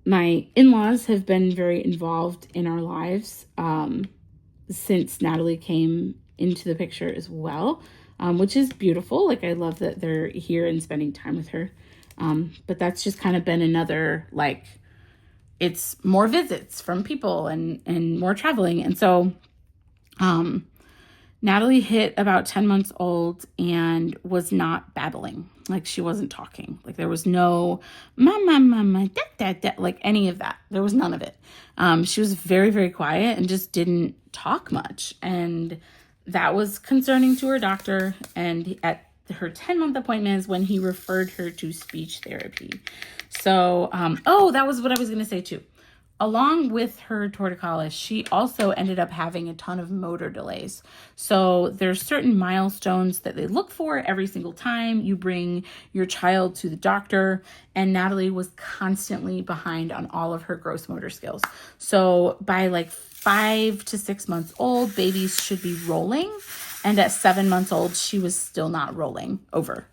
My in-laws have been very involved in our lives since Natalie came into the picture as well, which is beautiful. Like, I love that they're here and spending time with her. But that's just kind of been another, like, it's more visits from people and more traveling. And so Natalie hit about 10 months old and was not babbling. Like, she wasn't talking. Like, there was no mama, mama, da, da, da, like any of that. There was none of it. She was very, very quiet and just didn't talk much. And that was concerning to her doctor. And at her 10-month appointment is when he referred her to speech therapy. So, that was what I was going to say too. Along with her torticollis, she also ended up having a ton of motor delays. So there's certain milestones that they look for every single time you bring your child to the doctor, and Natalie was constantly behind on all of her gross motor skills. So by like 5 to 6 months old, babies should be rolling, and at 7 months old, she was still not rolling over.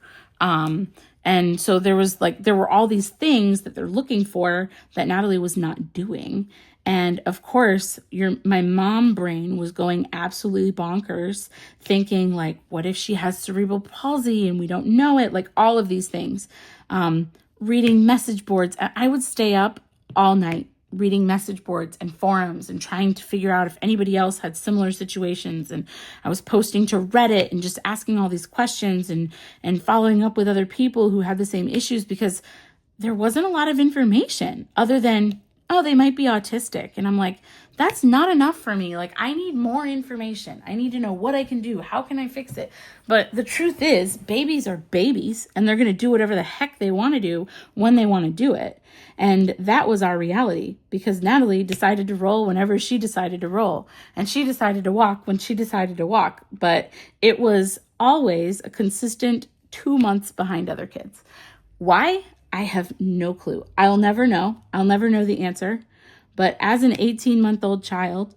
And so there were all these things that they're looking for that Natalie was not doing. And of course, my mom brain was going absolutely bonkers, thinking like, what if she has cerebral palsy and we don't know it? Like, all of these things. Reading message boards. I would stay up all night reading message boards and forums and trying to figure out if anybody else had similar situations. And I was posting to Reddit and just asking all these questions and following up with other people who had the same issues, because there wasn't a lot of information other than, oh, they might be autistic. And I'm like, that's not enough for me. Like, I need more information. I need to know what I can do. How can I fix it? But the truth is, babies are babies, and they're going to do whatever the heck they want to do when they want to do it. And that was our reality, because Natalie decided to roll whenever she decided to roll, and she decided to walk when she decided to walk. But it was always a consistent 2 months behind other kids. Why? I have no clue. I'll never know. I'll never know the answer. But as an 18-month-old child,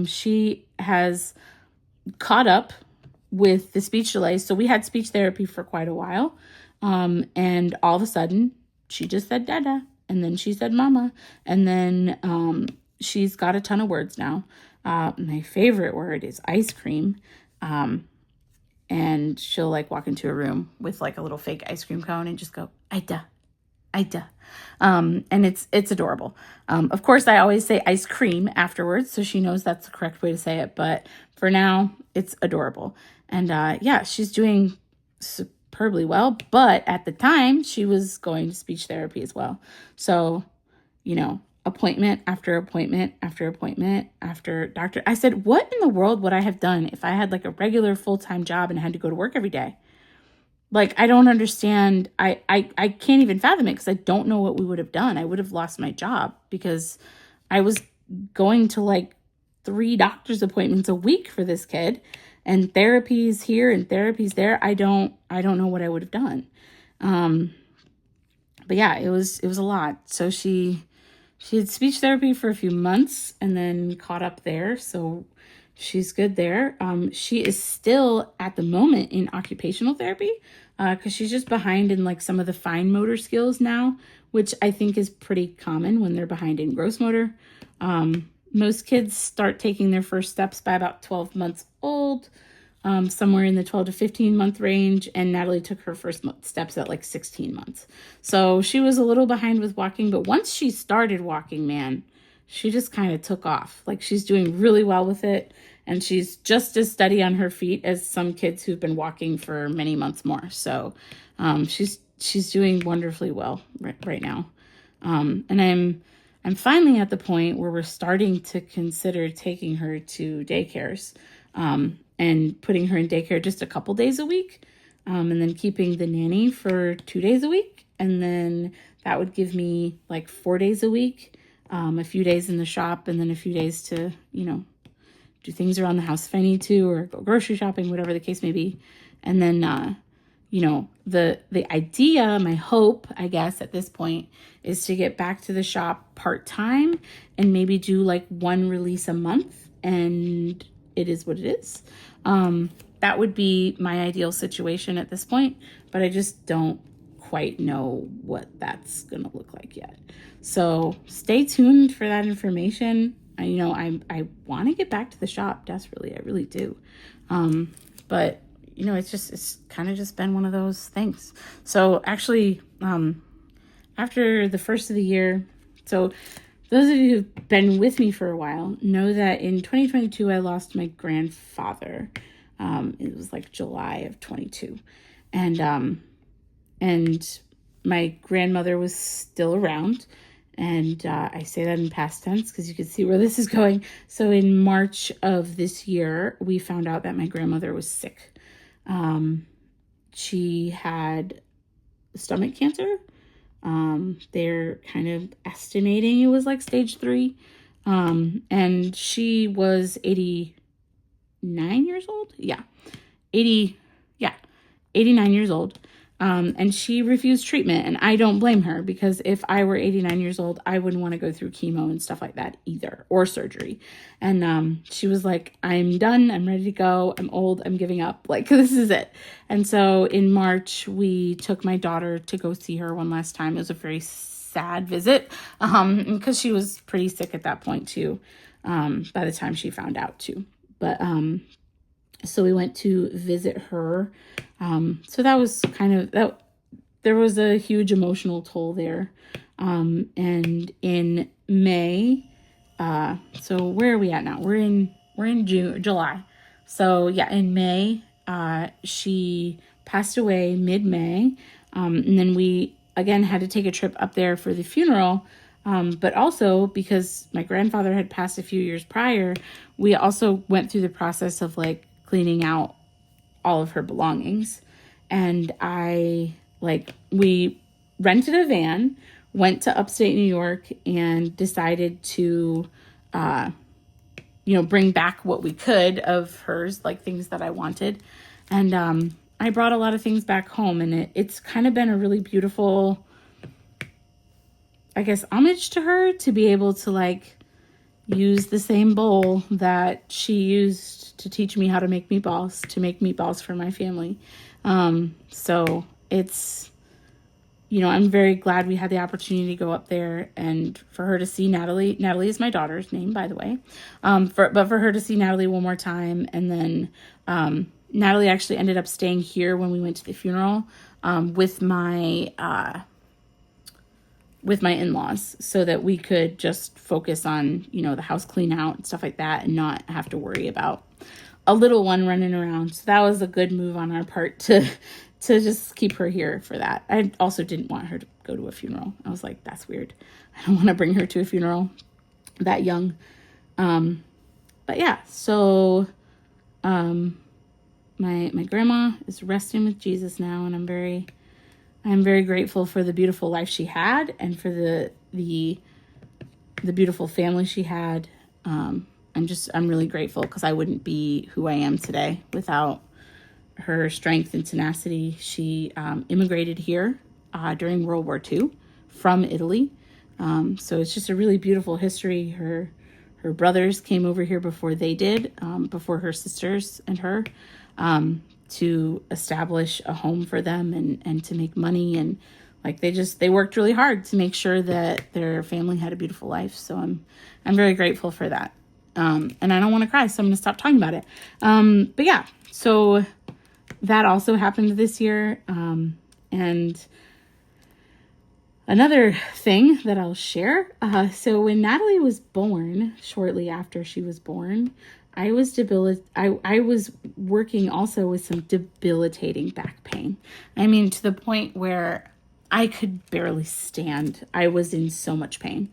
she has caught up with the speech delays. So we had speech therapy for quite a while. And all of a sudden, she just said dada. And then she said mama. And then she's got a ton of words now. My favorite word is ice cream. And she'll like walk into a room with like a little fake ice cream cone and just go, Ida. And it's adorable. Of course, I always say ice cream afterwards, so she knows that's the correct way to say it. But for now, it's adorable. And she's doing superbly well. But at the time, she was going to speech therapy as well. So, appointment after appointment after appointment after doctor. I said, what in the world would I have done if I had like a regular full-time job and had to go to work every day? Like, I don't understand. I can't even fathom it, because I don't know what we would have done. I would have lost my job, because I was going to like 3 doctor's appointments a week for this kid, and therapies here and therapies there. I don't know what I would have done. But yeah, it was a lot. So she had speech therapy for a few months and then caught up there. So she's good there. She is still at the moment in occupational therapy, because she's just behind in like some of the fine motor skills now, which I think is pretty common when they're behind in gross motor. Most kids start taking their first steps by about 12 months old, somewhere in the 12 to 15 month range. And Natalie took her first steps at like 16 months. So she was a little behind with walking, but once she started walking, man, she just kind of took off. Like, she's doing really well with it. And she's just as steady on her feet as some kids who've been walking for many months more. So she's doing wonderfully well right now. And I'm finally at the point where we're starting to consider taking her to daycares, and putting her in daycare just a couple days a week, and then keeping the nanny for 2 days a week. And then that would give me like 4 days a week, a few days in the shop, and then a few days to, do things around the house if I need to, or go grocery shopping, whatever the case may be. And then, the idea, my hope, I guess, at this point is to get back to the shop part-time and maybe do like 1 release a month. And it is what it is. that would be my ideal situation at this point, but I just don't quite know what that's going to look like yet. So stay tuned for that information. I want to get back to the shop desperately. I really do. But it's kind of just been one of those things. So actually, after the first of the year, so those of you who've been with me for a while know that in 2022, I lost my grandfather. It was like July of 22. And my grandmother was still around. And I say that in past tense because you can see where this is going. So in March of this year, we found out that my grandmother was sick. She had stomach cancer. They're kind of estimating it was like stage 3. And she was 89 years old. Yeah. 89 years old. And she refused treatment, and I don't blame her, because if I were 89 years old, I wouldn't want to go through chemo and stuff like that either, or surgery. And she was like, I'm done. I'm ready to go. I'm old. I'm giving up. Like, this is it. And so in March, we took my daughter to go see her one last time. It was a very sad visit, because she was pretty sick at that point too, by the time she found out too. But so we went to visit her. So that was kind of that. There was a huge emotional toll there. And in May, so where are we at now? We're in July. So yeah, in May, she passed away mid-May. And then we again had to take a trip up there for the funeral. But also because my grandfather had passed a few years prior, we also went through the process of like cleaning out all of her belongings. And we rented a van, went to upstate New York, and decided to, bring back what we could of hers, like things that I wanted. And I brought a lot of things back home, and it's kind of been a really beautiful, I guess, homage to her to be able to like use the same bowl that she used to teach me how to make meatballs for my family. So it's, I'm very glad we had the opportunity to go up there and for her to see Natalie. Natalie is my daughter's name, by the way. But for her to see Natalie one more time. And then, Natalie actually ended up staying here when we went to the funeral, with my in-laws, so that we could just focus on, the house clean out and stuff like that, and not have to worry about a little one running around. So that was a good move on our part to just keep her here for that. I also didn't want her to go to a funeral. I was like, that's weird. I don't want to bring her to a funeral that young. But yeah, so my grandma is resting with Jesus now, and I'm very grateful for the beautiful life she had, and for the beautiful family she had. I'm really grateful, because I wouldn't be who I am today without her strength and tenacity. She immigrated here during World War II from Italy. So it's just a really beautiful history. Her brothers came over here before they did, before her sisters and her, to establish a home for them and to make money. And like they worked really hard to make sure that their family had a beautiful life. So I'm very grateful for that. And I don't want to cry, so I'm going to stop talking about it. But yeah, so that also happened this year. And another thing that I'll share. So when Natalie was born, shortly after she was born, I was working also with some debilitating back pain. I mean, to the point where I could barely stand. I was in so much pain.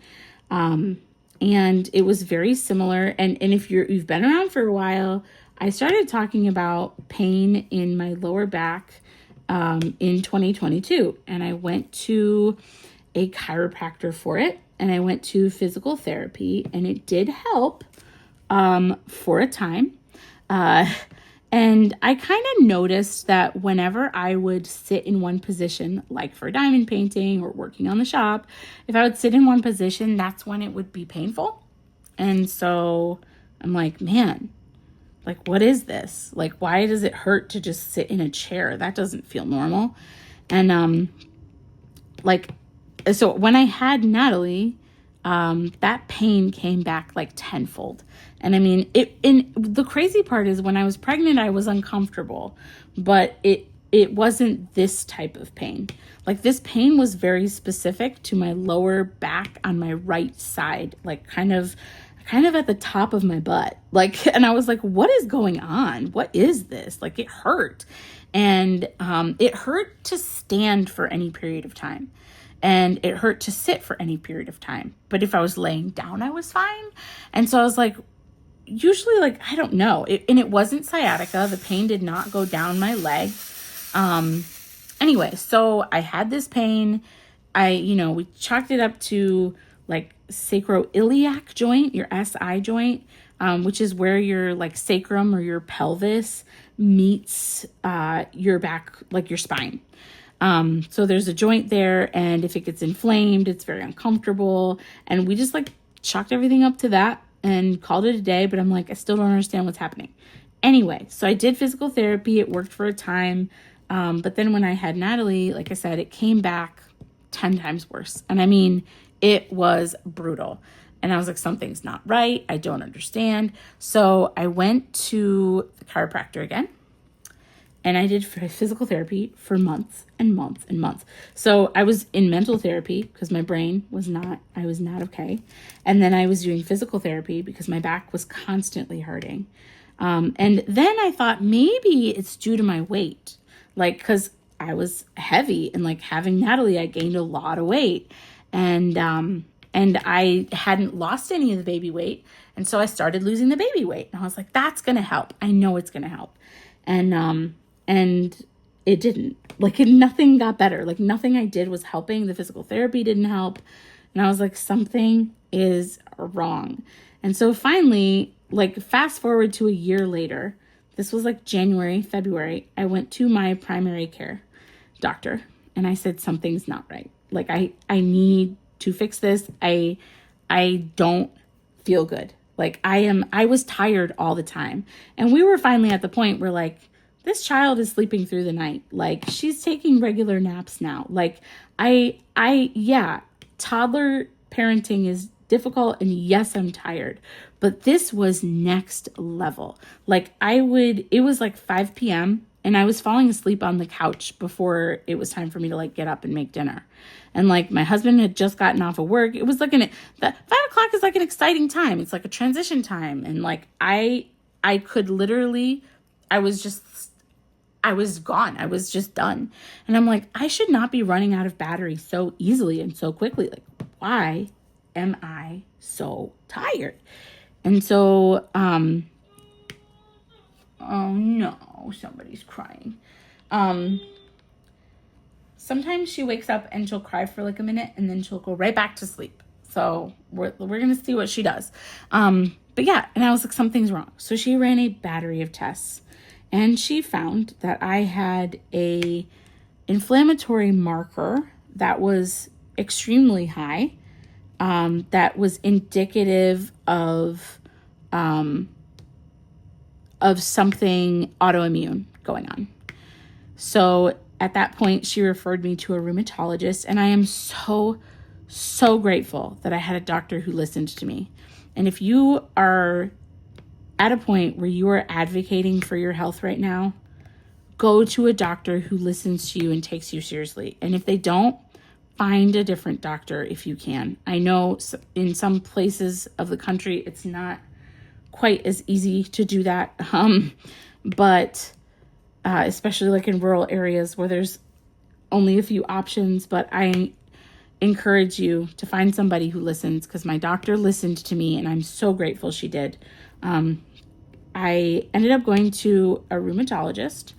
And it was very similar. And if you've been around for a while, I started talking about pain in my lower back in 2022. And I went to a chiropractor for it. And I went to physical therapy. And it did help for a time. And I kind of noticed that whenever I would sit in one position, like for diamond painting or working on the shop, if I would sit in one position, that's when it would be painful. And so I'm like, man, Like, what is this? Like, why does it hurt to just sit in a chair? That doesn't feel normal. And like, so when I had Natalie, that pain came back like tenfold. And I mean, the crazy part is when I was pregnant, I was uncomfortable, but it wasn't this type of pain. Like, this pain was very specific to my lower back on my right side, like kind of at the top of my butt. Like, and I was like, what is going on? What is this? Like, it hurt. And it hurt to stand for any period of time. And it hurt to sit for any period of time. But if I was laying down, I was fine. And so I was like, usually, like, I don't know. And it wasn't sciatica. The pain did not go down my leg. Anyway, so I had this pain. We chalked it up to like sacroiliac joint, your SI joint, which is where your like sacrum or your pelvis meets your back, like your spine. So there's a joint there, and if it gets inflamed, it's very uncomfortable. And we just like chalked everything up to that and called it a day. But I'm like, I still don't understand what's happening. Anyway, so I did physical therapy. It worked for a time. But then when I had Natalie, like I said, it came back 10 times worse. And I mean, it was brutal. And I was like, something's not right. I don't understand. So I went to the chiropractor again. And I did physical therapy for months and months and months. So I was in mental therapy because my brain I was not okay. And then I was doing physical therapy because my back was constantly hurting. And then I thought maybe it's due to my weight. Like, because I was heavy, and like having Natalie, I gained a lot of weight. And I hadn't lost any of the baby weight. And so I started losing the baby weight. And I was like, that's going to help. I know it's going to help. And it didn't. Like, nothing got better. Like, nothing I did was helping. The physical therapy didn't help. And I was like, something is wrong. And so finally, like, fast forward to a year later, this was like January, February, I went to my primary care doctor and I said, something's not right. Like, I need to fix this. I don't feel good. Like, I was tired all the time. And we were finally at the point where, like, this child is sleeping through the night. Like, she's taking regular naps now. Like, yeah, toddler parenting is difficult, and yes, I'm tired, but this was next level. Like, it was like 5 p.m. and I was falling asleep on the couch before it was time for me to like get up and make dinner. And like, my husband had just gotten off of work. It was like 5 o'clock is like an exciting time. It's like a transition time. And like, I could literally, I was gone. I was just done. And I'm like, I should not be running out of battery so easily and so quickly. Like, why am I so tired? And so, oh no, somebody's crying. Sometimes she wakes up and she'll cry for like a minute and then she'll go right back to sleep. So we're going to see what she does. But yeah, and I was like, something's wrong. So she ran a battery of tests and she found that I had a inflammatory marker that was extremely high. That was indicative of something autoimmune going on. So at that point, she referred me to a rheumatologist, and I am so, so grateful that I had a doctor who listened to me. And if you are at a point where you are advocating for your health right now, go to a doctor who listens to you and takes you seriously. And if they don't, find a different doctor if you can. I know in some places of the country, it's not quite as easy to do that. But especially like in rural areas where there's only a few options. But I encourage you to find somebody who listens, because my doctor listened to me and I'm so grateful she did. I ended up going to a rheumatologist,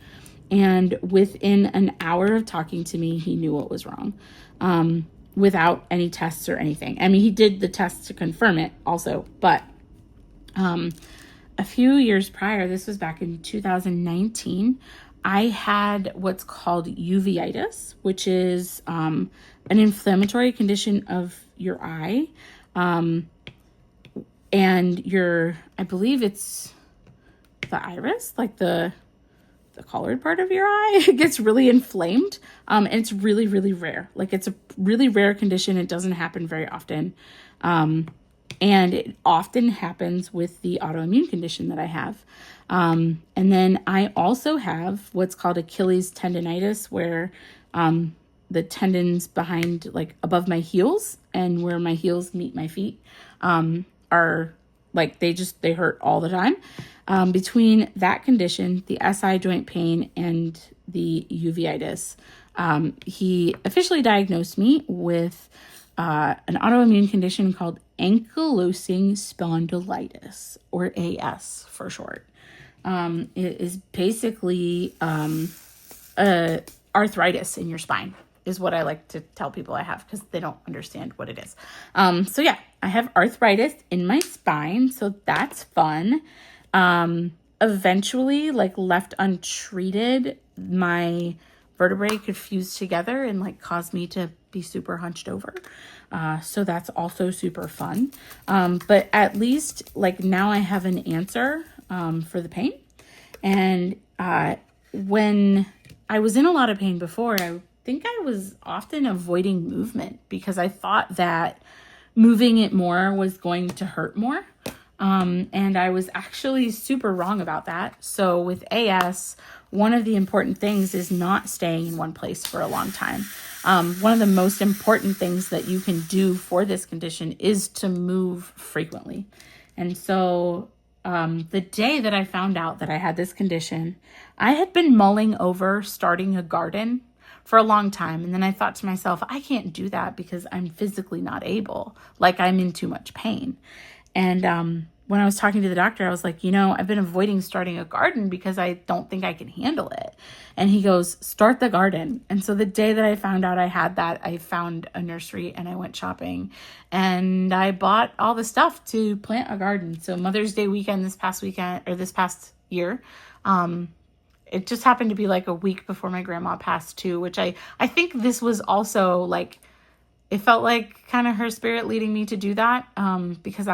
and within an hour of talking to me, he knew what was wrong. Without any tests or anything. I mean, he did the tests to confirm it also, but a few years prior, this was back in 2019, I had what's called uveitis, which is an inflammatory condition of your eye. And I believe it's the iris, like the colored part of your eye. It gets really inflamed. And it's really, really rare. Like, it's a really rare condition. It doesn't happen very often. And it often happens with the autoimmune condition that I have. And then I also have what's called Achilles tendonitis, where the tendons behind, like above my heels and where my heels meet my feet, are like, they hurt all the time. Between that condition, the SI joint pain, and the uveitis, he officially diagnosed me with an autoimmune condition called ankylosing spondylitis, or AS for short. It is basically arthritis in your spine, is what I like to tell people I have, because they don't understand what it is. So yeah, I have arthritis in my spine, so that's fun. Eventually, like, left untreated, my vertebrae could fuse together and like cause me to be super hunched over. So that's also super fun. But at least, like, now I have an answer for the pain. And when I was in a lot of pain before, I think I was often avoiding movement because I thought that moving it more was going to hurt more. And I was actually super wrong about that. So with AS, one of the important things is not staying in one place for a long time. One of the most important things that you can do for this condition is to move frequently. And so the day that I found out that I had this condition, I had been mulling over starting a garden for a long time. And then I thought to myself, I can't do that because I'm physically not able. Like, I'm in too much pain. And when I was talking to the doctor, I was like, I've been avoiding starting a garden because I don't think I can handle it. And he goes, start the garden. And so the day that I found out I had that, I found a nursery and I went shopping and I bought all the stuff to plant a garden. So Mother's Day weekend, this past year, it just happened to be like a week before my grandma passed too, which I think this was also like, it felt like kind of her spirit leading me to do that, because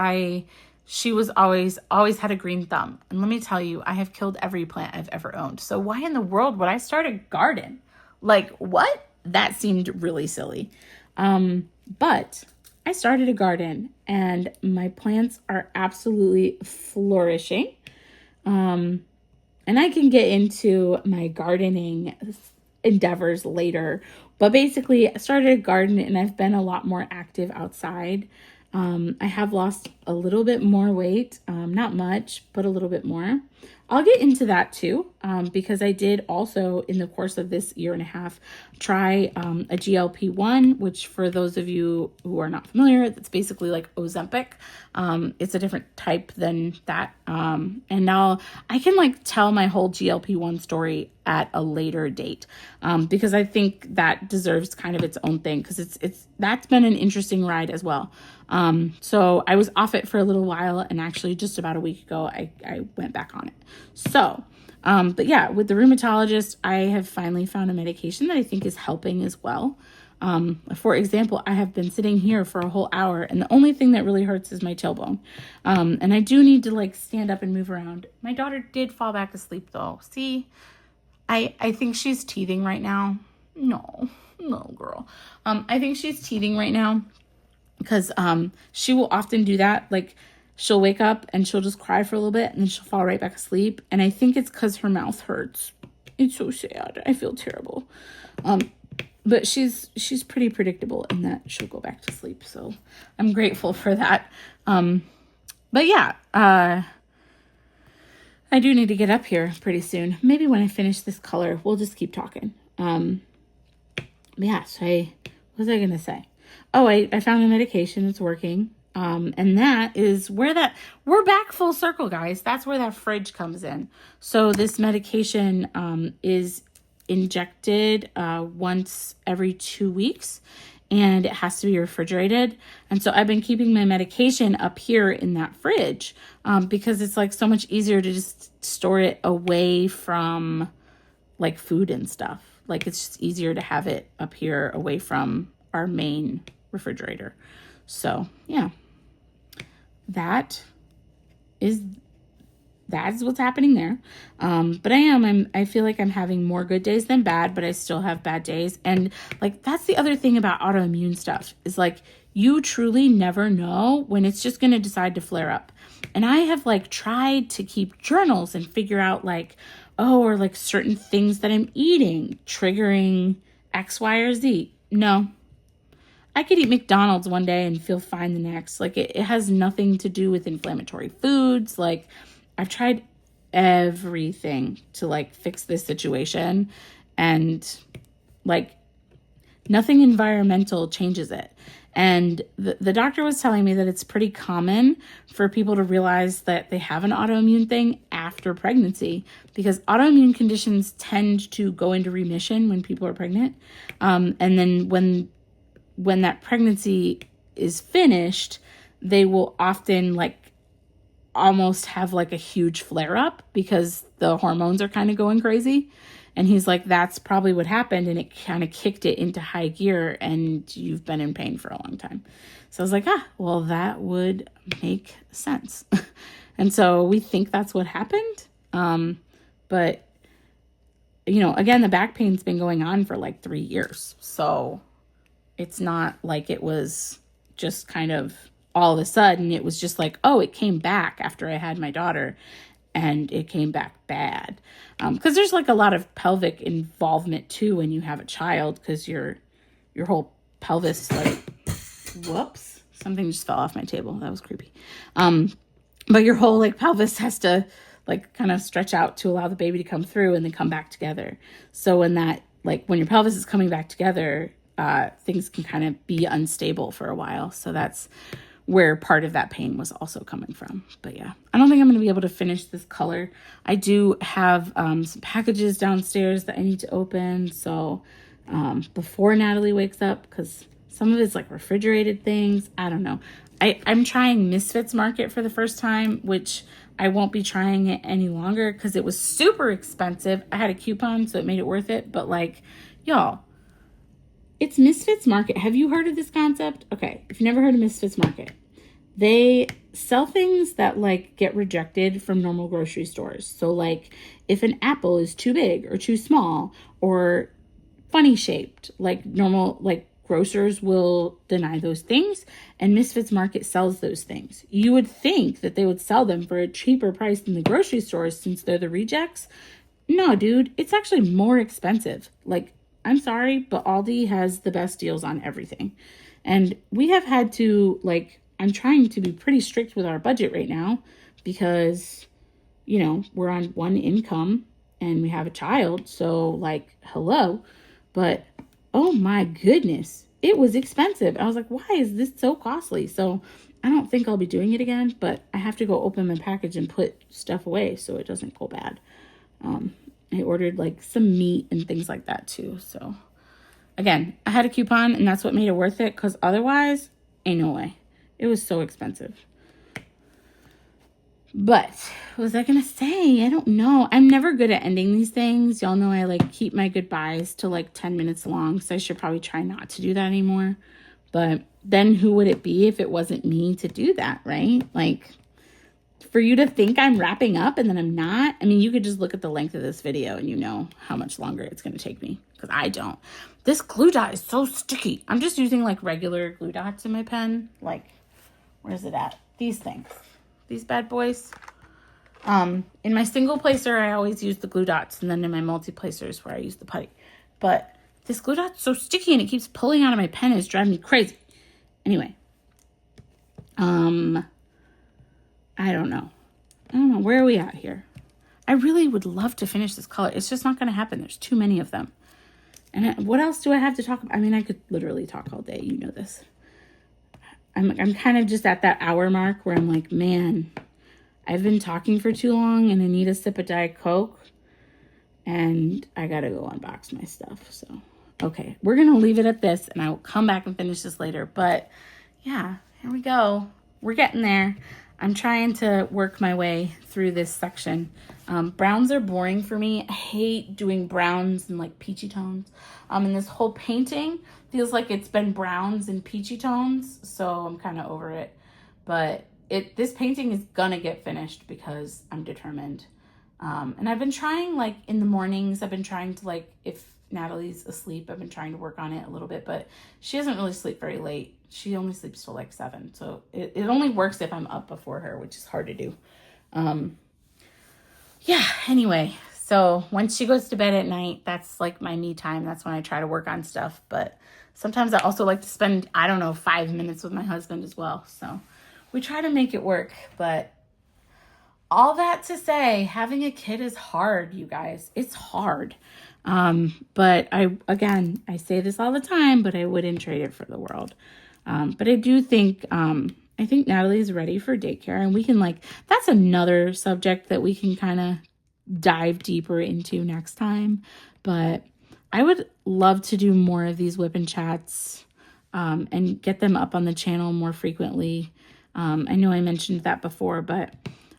she was always had a green thumb. And let me tell you, I have killed every plant I've ever owned. So why in the world would I start a garden? Like, what? That seemed really silly. But I started a garden and my plants are absolutely flourishing. And I can get into my gardening endeavors later. But basically, I started a garden and I've been a lot more active outside. I have lost a little bit more weight, not much, but a little bit more. I'll get into that too, because I did also, in the course of this year and a half, try a GLP-1, which for those of you who are not familiar, that's basically like Ozempic. It's a different type than that. And now I can like tell my whole GLP-1 story at a later date, because I think that deserves kind of its own thing, because that's been an interesting ride as well. So I was off it for a little while, and actually just about a week ago, I went back on it. So, but yeah, with the rheumatologist, I have finally found a medication that I think is helping as well. For example, I have been sitting here for a whole hour and the only thing that really hurts is my tailbone. And I do need to like stand up and move around. My daughter did fall back asleep though. See, I think she's teething right now. No, girl. I think she's teething right now because, she will often do that. Like, she'll wake up and she'll just cry for a little bit and then she'll fall right back asleep. And I think it's because her mouth hurts. It's so sad. I feel terrible. But she's pretty predictable in that she'll go back to sleep. So I'm grateful for that. But yeah, I do need to get up here pretty soon. Maybe when I finish this color, we'll just keep talking. Yeah, so what was I going to say? Oh, I found a medication. It's working. And that is where we're back full circle, guys. That's where that fridge comes in. So this medication, is injected, once every 2 weeks, and it has to be refrigerated. And so I've been keeping my medication up here in that fridge, because it's like so much easier to just store it away from like food and stuff. Like, it's just easier to have it up here away from our main refrigerator. So yeah, that is that's what's happening there. But I feel like I'm having more good days than bad, but I still have bad days. And like, that's the other thing about autoimmune stuff is like, you truly never know when it's just going to decide to flare up. And I have like tried to keep journals and figure out like, oh, or like certain things that I'm eating triggering X, Y, or Z. No, I could eat McDonald's one day and feel fine the next. Like it has nothing to do with inflammatory foods. Like I've tried everything to like fix this situation, and like nothing environmental changes it. And the doctor was telling me that it's pretty common for people to realize that they have an autoimmune thing after pregnancy, because autoimmune conditions tend to go into remission when people are pregnant. And then when that pregnancy is finished, they will often like almost have like a huge flare up because the hormones are kind of going crazy. And he's like, that's probably what happened. And it kind of kicked it into high gear and you've been in pain for a long time. So I was like, well, that would make sense. And so we think that's what happened. But, you know, again, the back pain's been going on for like 3 years. So it's not like it was just kind of all of a sudden. It was just like, oh, it came back after I had my daughter. And it came back bad. Because there's like a lot of pelvic involvement too when you have a child, because your whole pelvis, like, whoops, something just fell off my table. That was creepy. But your whole like pelvis has to like kind of stretch out to allow the baby to come through and then come back together. So when your pelvis is coming back together, things can kind of be unstable for a while. So that's where part of that pain was also coming from. But yeah, I don't think I'm going to be able to finish this color. I do have some packages downstairs that I need to open. So before Natalie wakes up, because some of it's like refrigerated things. I don't know. I'm trying Misfits Market for the first time, which I won't be trying it any longer because it was super expensive. I had a coupon, so it made it worth it. But like, y'all, it's Misfits Market. Have you heard of this concept? Okay, if you've never heard of Misfits Market, they sell things that like get rejected from normal grocery stores. So like if an apple is too big or too small or funny shaped, like normal, like grocers will deny those things, and Misfits Market sells those things. You would think that they would sell them for a cheaper price than the grocery stores since they're the rejects. No, dude, it's actually more expensive. Like, I'm sorry, but Aldi has the best deals on everything. And we have had to, like, I'm trying to be pretty strict with our budget right now because, you know, we're on one income and we have a child. So, like, hello. But, oh my goodness, it was expensive. I was like, why is this so costly? So, I don't think I'll be doing it again, but I have to go open my package and put stuff away so it doesn't go bad. I ordered like some meat and things like that too. So again, I had a coupon and that's what made it worth it, because otherwise, ain't no way. It was so expensive. But what was I going to say? I don't know. I'm never good at ending these things. Y'all know I like keep my goodbyes to like 10 minutes long. So I should probably try not to do that anymore. But then who would it be if it wasn't me to do that, right? Like, for you to think I'm wrapping up and then I'm not. I mean, you could just look at the length of this video and you know how much longer it's going to take me, because I don't. This glue dot is so sticky. I'm just using like regular glue dots in my pen. Like, where's it at? These things. These bad boys. In my single placer, I always use the glue dots, and then in my multi-placers where I use the putty. But this glue dot's so sticky and it keeps pulling out of my pen. It's driving me crazy. Anyway. I don't know. Where are we at here? I really would love to finish this color. It's just not going to happen. There's too many of them. And what else do I have to talk about? I mean, I could literally talk all day. You know this. I'm kind of just at that hour mark where I'm like, man, I've been talking for too long and I need a sip of Diet Coke. And I got to go unbox my stuff. So, okay. We're going to leave it at this and I will come back and finish this later. But yeah, here we go. We're getting there. I'm trying to work my way through this section. Browns are boring for me. I hate doing browns and like peachy tones. And this whole painting feels like it's been browns and peachy tones. So I'm kind of over it. But this painting is gonna get finished because I'm determined. And I've been trying, like, in the mornings, I've been trying to, like, if Natalie's asleep, I've been trying to work on it a little bit, but she doesn't really sleep very late. She only sleeps till like 7. So it only works if I'm up before her, which is hard to do. Yeah, anyway, so once she goes to bed at night, that's like my me time. That's when I try to work on stuff. But sometimes I also like to spend, 5 minutes with my husband as well. So we try to make it work. But all that to say, having a kid is hard, you guys. It's hard. But I say this all the time, but I wouldn't trade it for the world. But I do think, I think Natalie's ready for daycare, and we can that's another subject that we can kind of dive deeper into next time. But I would love to do more of these whip and chats, and get them up on the channel more frequently. I know I mentioned that before, but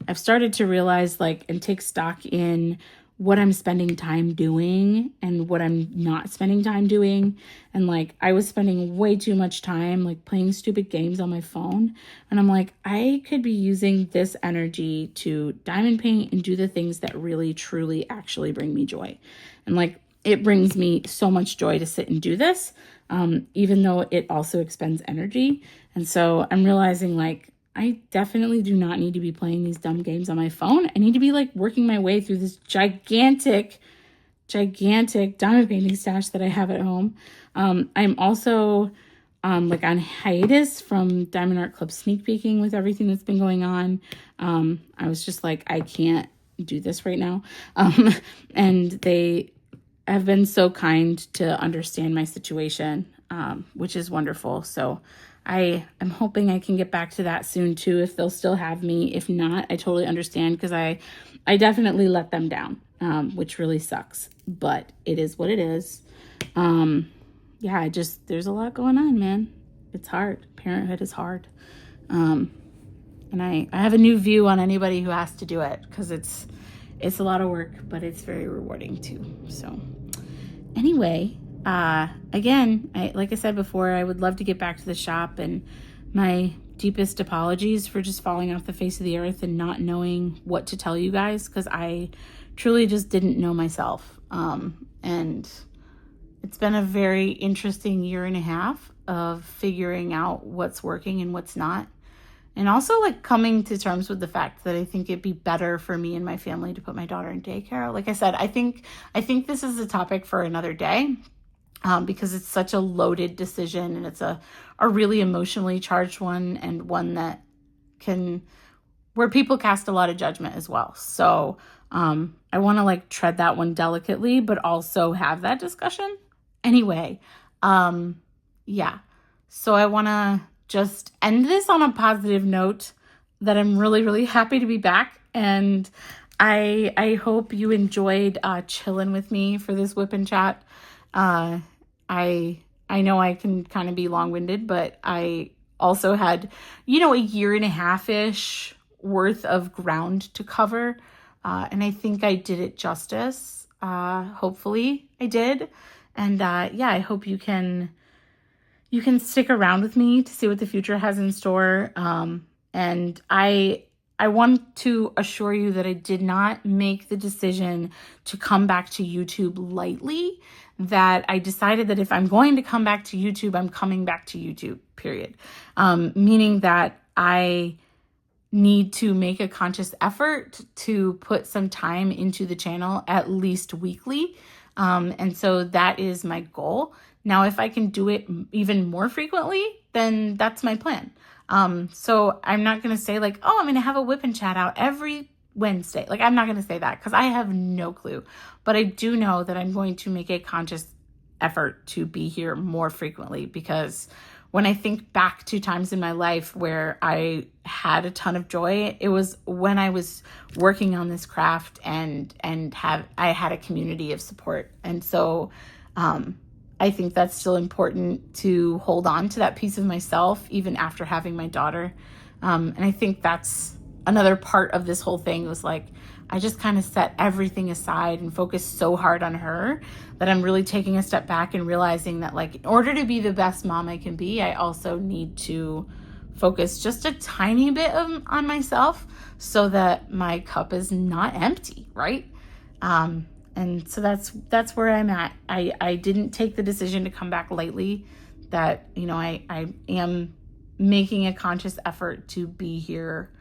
I've started to realize and take stock in what I'm spending time doing and what I'm not spending time doing. And I was spending way too much time playing stupid games on my phone. And I'm I could be using this energy to diamond paint and do the things that really, truly, actually bring me joy. And it brings me so much joy to sit and do this, even though it also expends energy. And so I'm realizing I definitely do not need to be playing these dumb games on my phone. I need to be working my way through this gigantic diamond painting stash that I have at home. I'm also on hiatus from Diamond Art Club sneak peeking with everything that's been going on. I was just I can't do this right now. And they have been so kind to understand my situation, which is wonderful. So I'm hoping I can get back to that soon too, if they'll still have me. If not, I totally understand, because I definitely let them down, which really sucks, but it is what it is. Yeah, there's a lot going on, man. It's hard. Parenthood is hard. And I have a new view on anybody who has to do it, because it's a lot of work, but it's very rewarding too. So anyway, again, like I said before, I would love to get back to the shop, and my deepest apologies for just falling off the face of the earth and not knowing what to tell you guys, because I truly just didn't know myself. And it's been a very interesting year and a half of figuring out what's working and what's not. And also coming to terms with the fact that I think it'd be better for me and my family to put my daughter in daycare. Like I said, I think this is a topic for another day. Because it's such a loaded decision, and it's a really emotionally charged one, and one that where people cast a lot of judgment as well. So I want to tread that one delicately, but also have that discussion. Anyway, yeah. So I want to just end this on a positive note, that I'm really, really happy to be back. And I hope you enjoyed chilling with me for this whip and chat. I know I can kind of be long-winded, but I also had, a year and a half-ish worth of ground to cover. And I think I did it justice. Hopefully I did. And, yeah, I hope you can stick around with me to see what the future has in store. And I want to assure you that I did not make the decision to come back to YouTube lightly, that I decided that if I'm going to come back to YouTube, I'm coming back to YouTube, period. Meaning that I need to make a conscious effort to put some time into the channel, at least weekly. And so that is my goal. Now, if I can do it even more frequently, then that's my plan. So I'm not going to say I'm going to have a whip and chat out every Wednesday. I'm not going to say that, because I have no clue, but I do know that I'm going to make a conscious effort to be here more frequently, because when I think back to times in my life where I had a ton of joy, it was when I was working on this craft and I had a community of support. And so, I think that's still important to hold on to that piece of myself, even after having my daughter. And I think that's another part of this whole thing, was I just kind of set everything aside and focused so hard on her that I'm really taking a step back and realizing that in order to be the best mom I can be, I also need to focus just a tiny bit on myself so that my cup is not empty, right? And so that's where I'm at. I didn't take the decision to come back lightly. That, you know, I am making a conscious effort to be here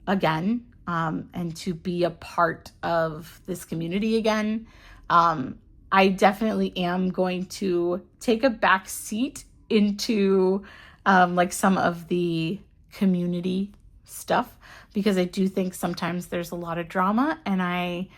again, and to be a part of this community again. I definitely am going to take a back seat into like some of the community stuff, because I do think sometimes there's a lot of drama, and I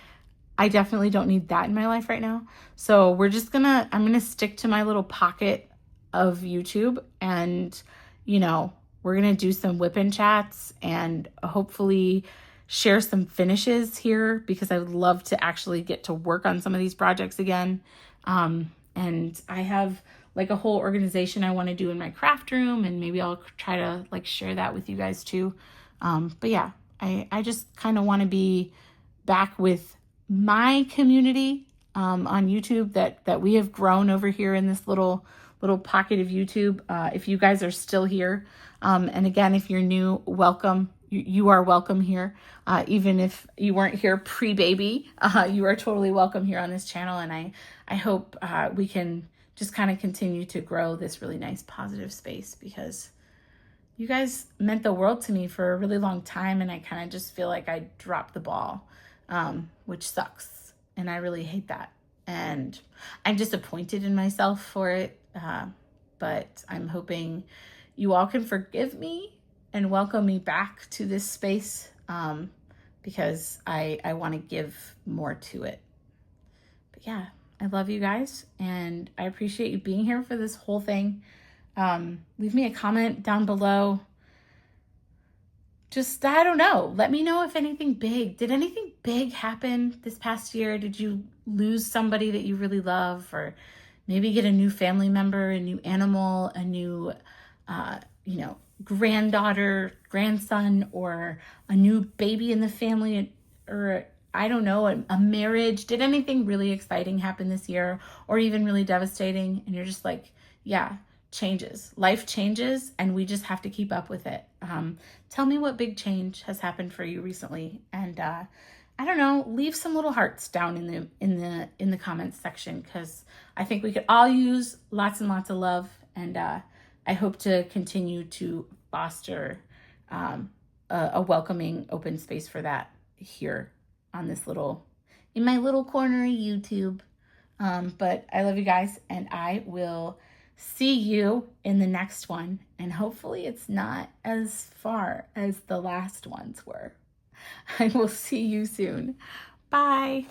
definitely don't need that in my life right now. So I'm gonna stick to my little pocket of YouTube, and, you know, we're gonna do some whip chats and hopefully share some finishes here, because I would love to actually get to work on some of these projects again. And I have like a whole organization I want to do in my craft room, and maybe I'll try to like share that with you guys too. But yeah, I just kind of want to be back with my community on YouTube that we have grown over here in this little pocket of YouTube. If you guys are still here, and again, if you're new, welcome. You are welcome here. Even if you weren't here pre-baby, you are totally welcome here on this channel. And I hope we can just kind of continue to grow this really nice positive space, because you guys meant the world to me for a really long time. And I kind of just feel like I dropped the ball, which sucks. And I really hate that. And I'm disappointed in myself for it. But I'm hoping you all can forgive me and welcome me back to this space, because I want to give more to it. But yeah, I love you guys, and I appreciate you being here for this whole thing. Leave me a comment down below. Just, I don't know, let me know if anything big, did anything big happen this past year? Did you lose somebody that you really love, or maybe get a new family member, a new animal, a new, granddaughter, grandson, or a new baby in the family, or I don't know, a marriage? Did anything really exciting happen this year, or even really devastating? And you're just like, yeah, changes. Life changes, and we just have to keep up with it. Tell me what big change has happened for you recently, and I don't know, leave some little hearts down in the comments section, because I think we could all use lots and lots of love, and I hope to continue to foster a welcoming, open space for that here on this in my little corner of YouTube. But I love you guys, and I will see you in the next one. And hopefully it's not as far as the last ones were. I will see you soon. Bye.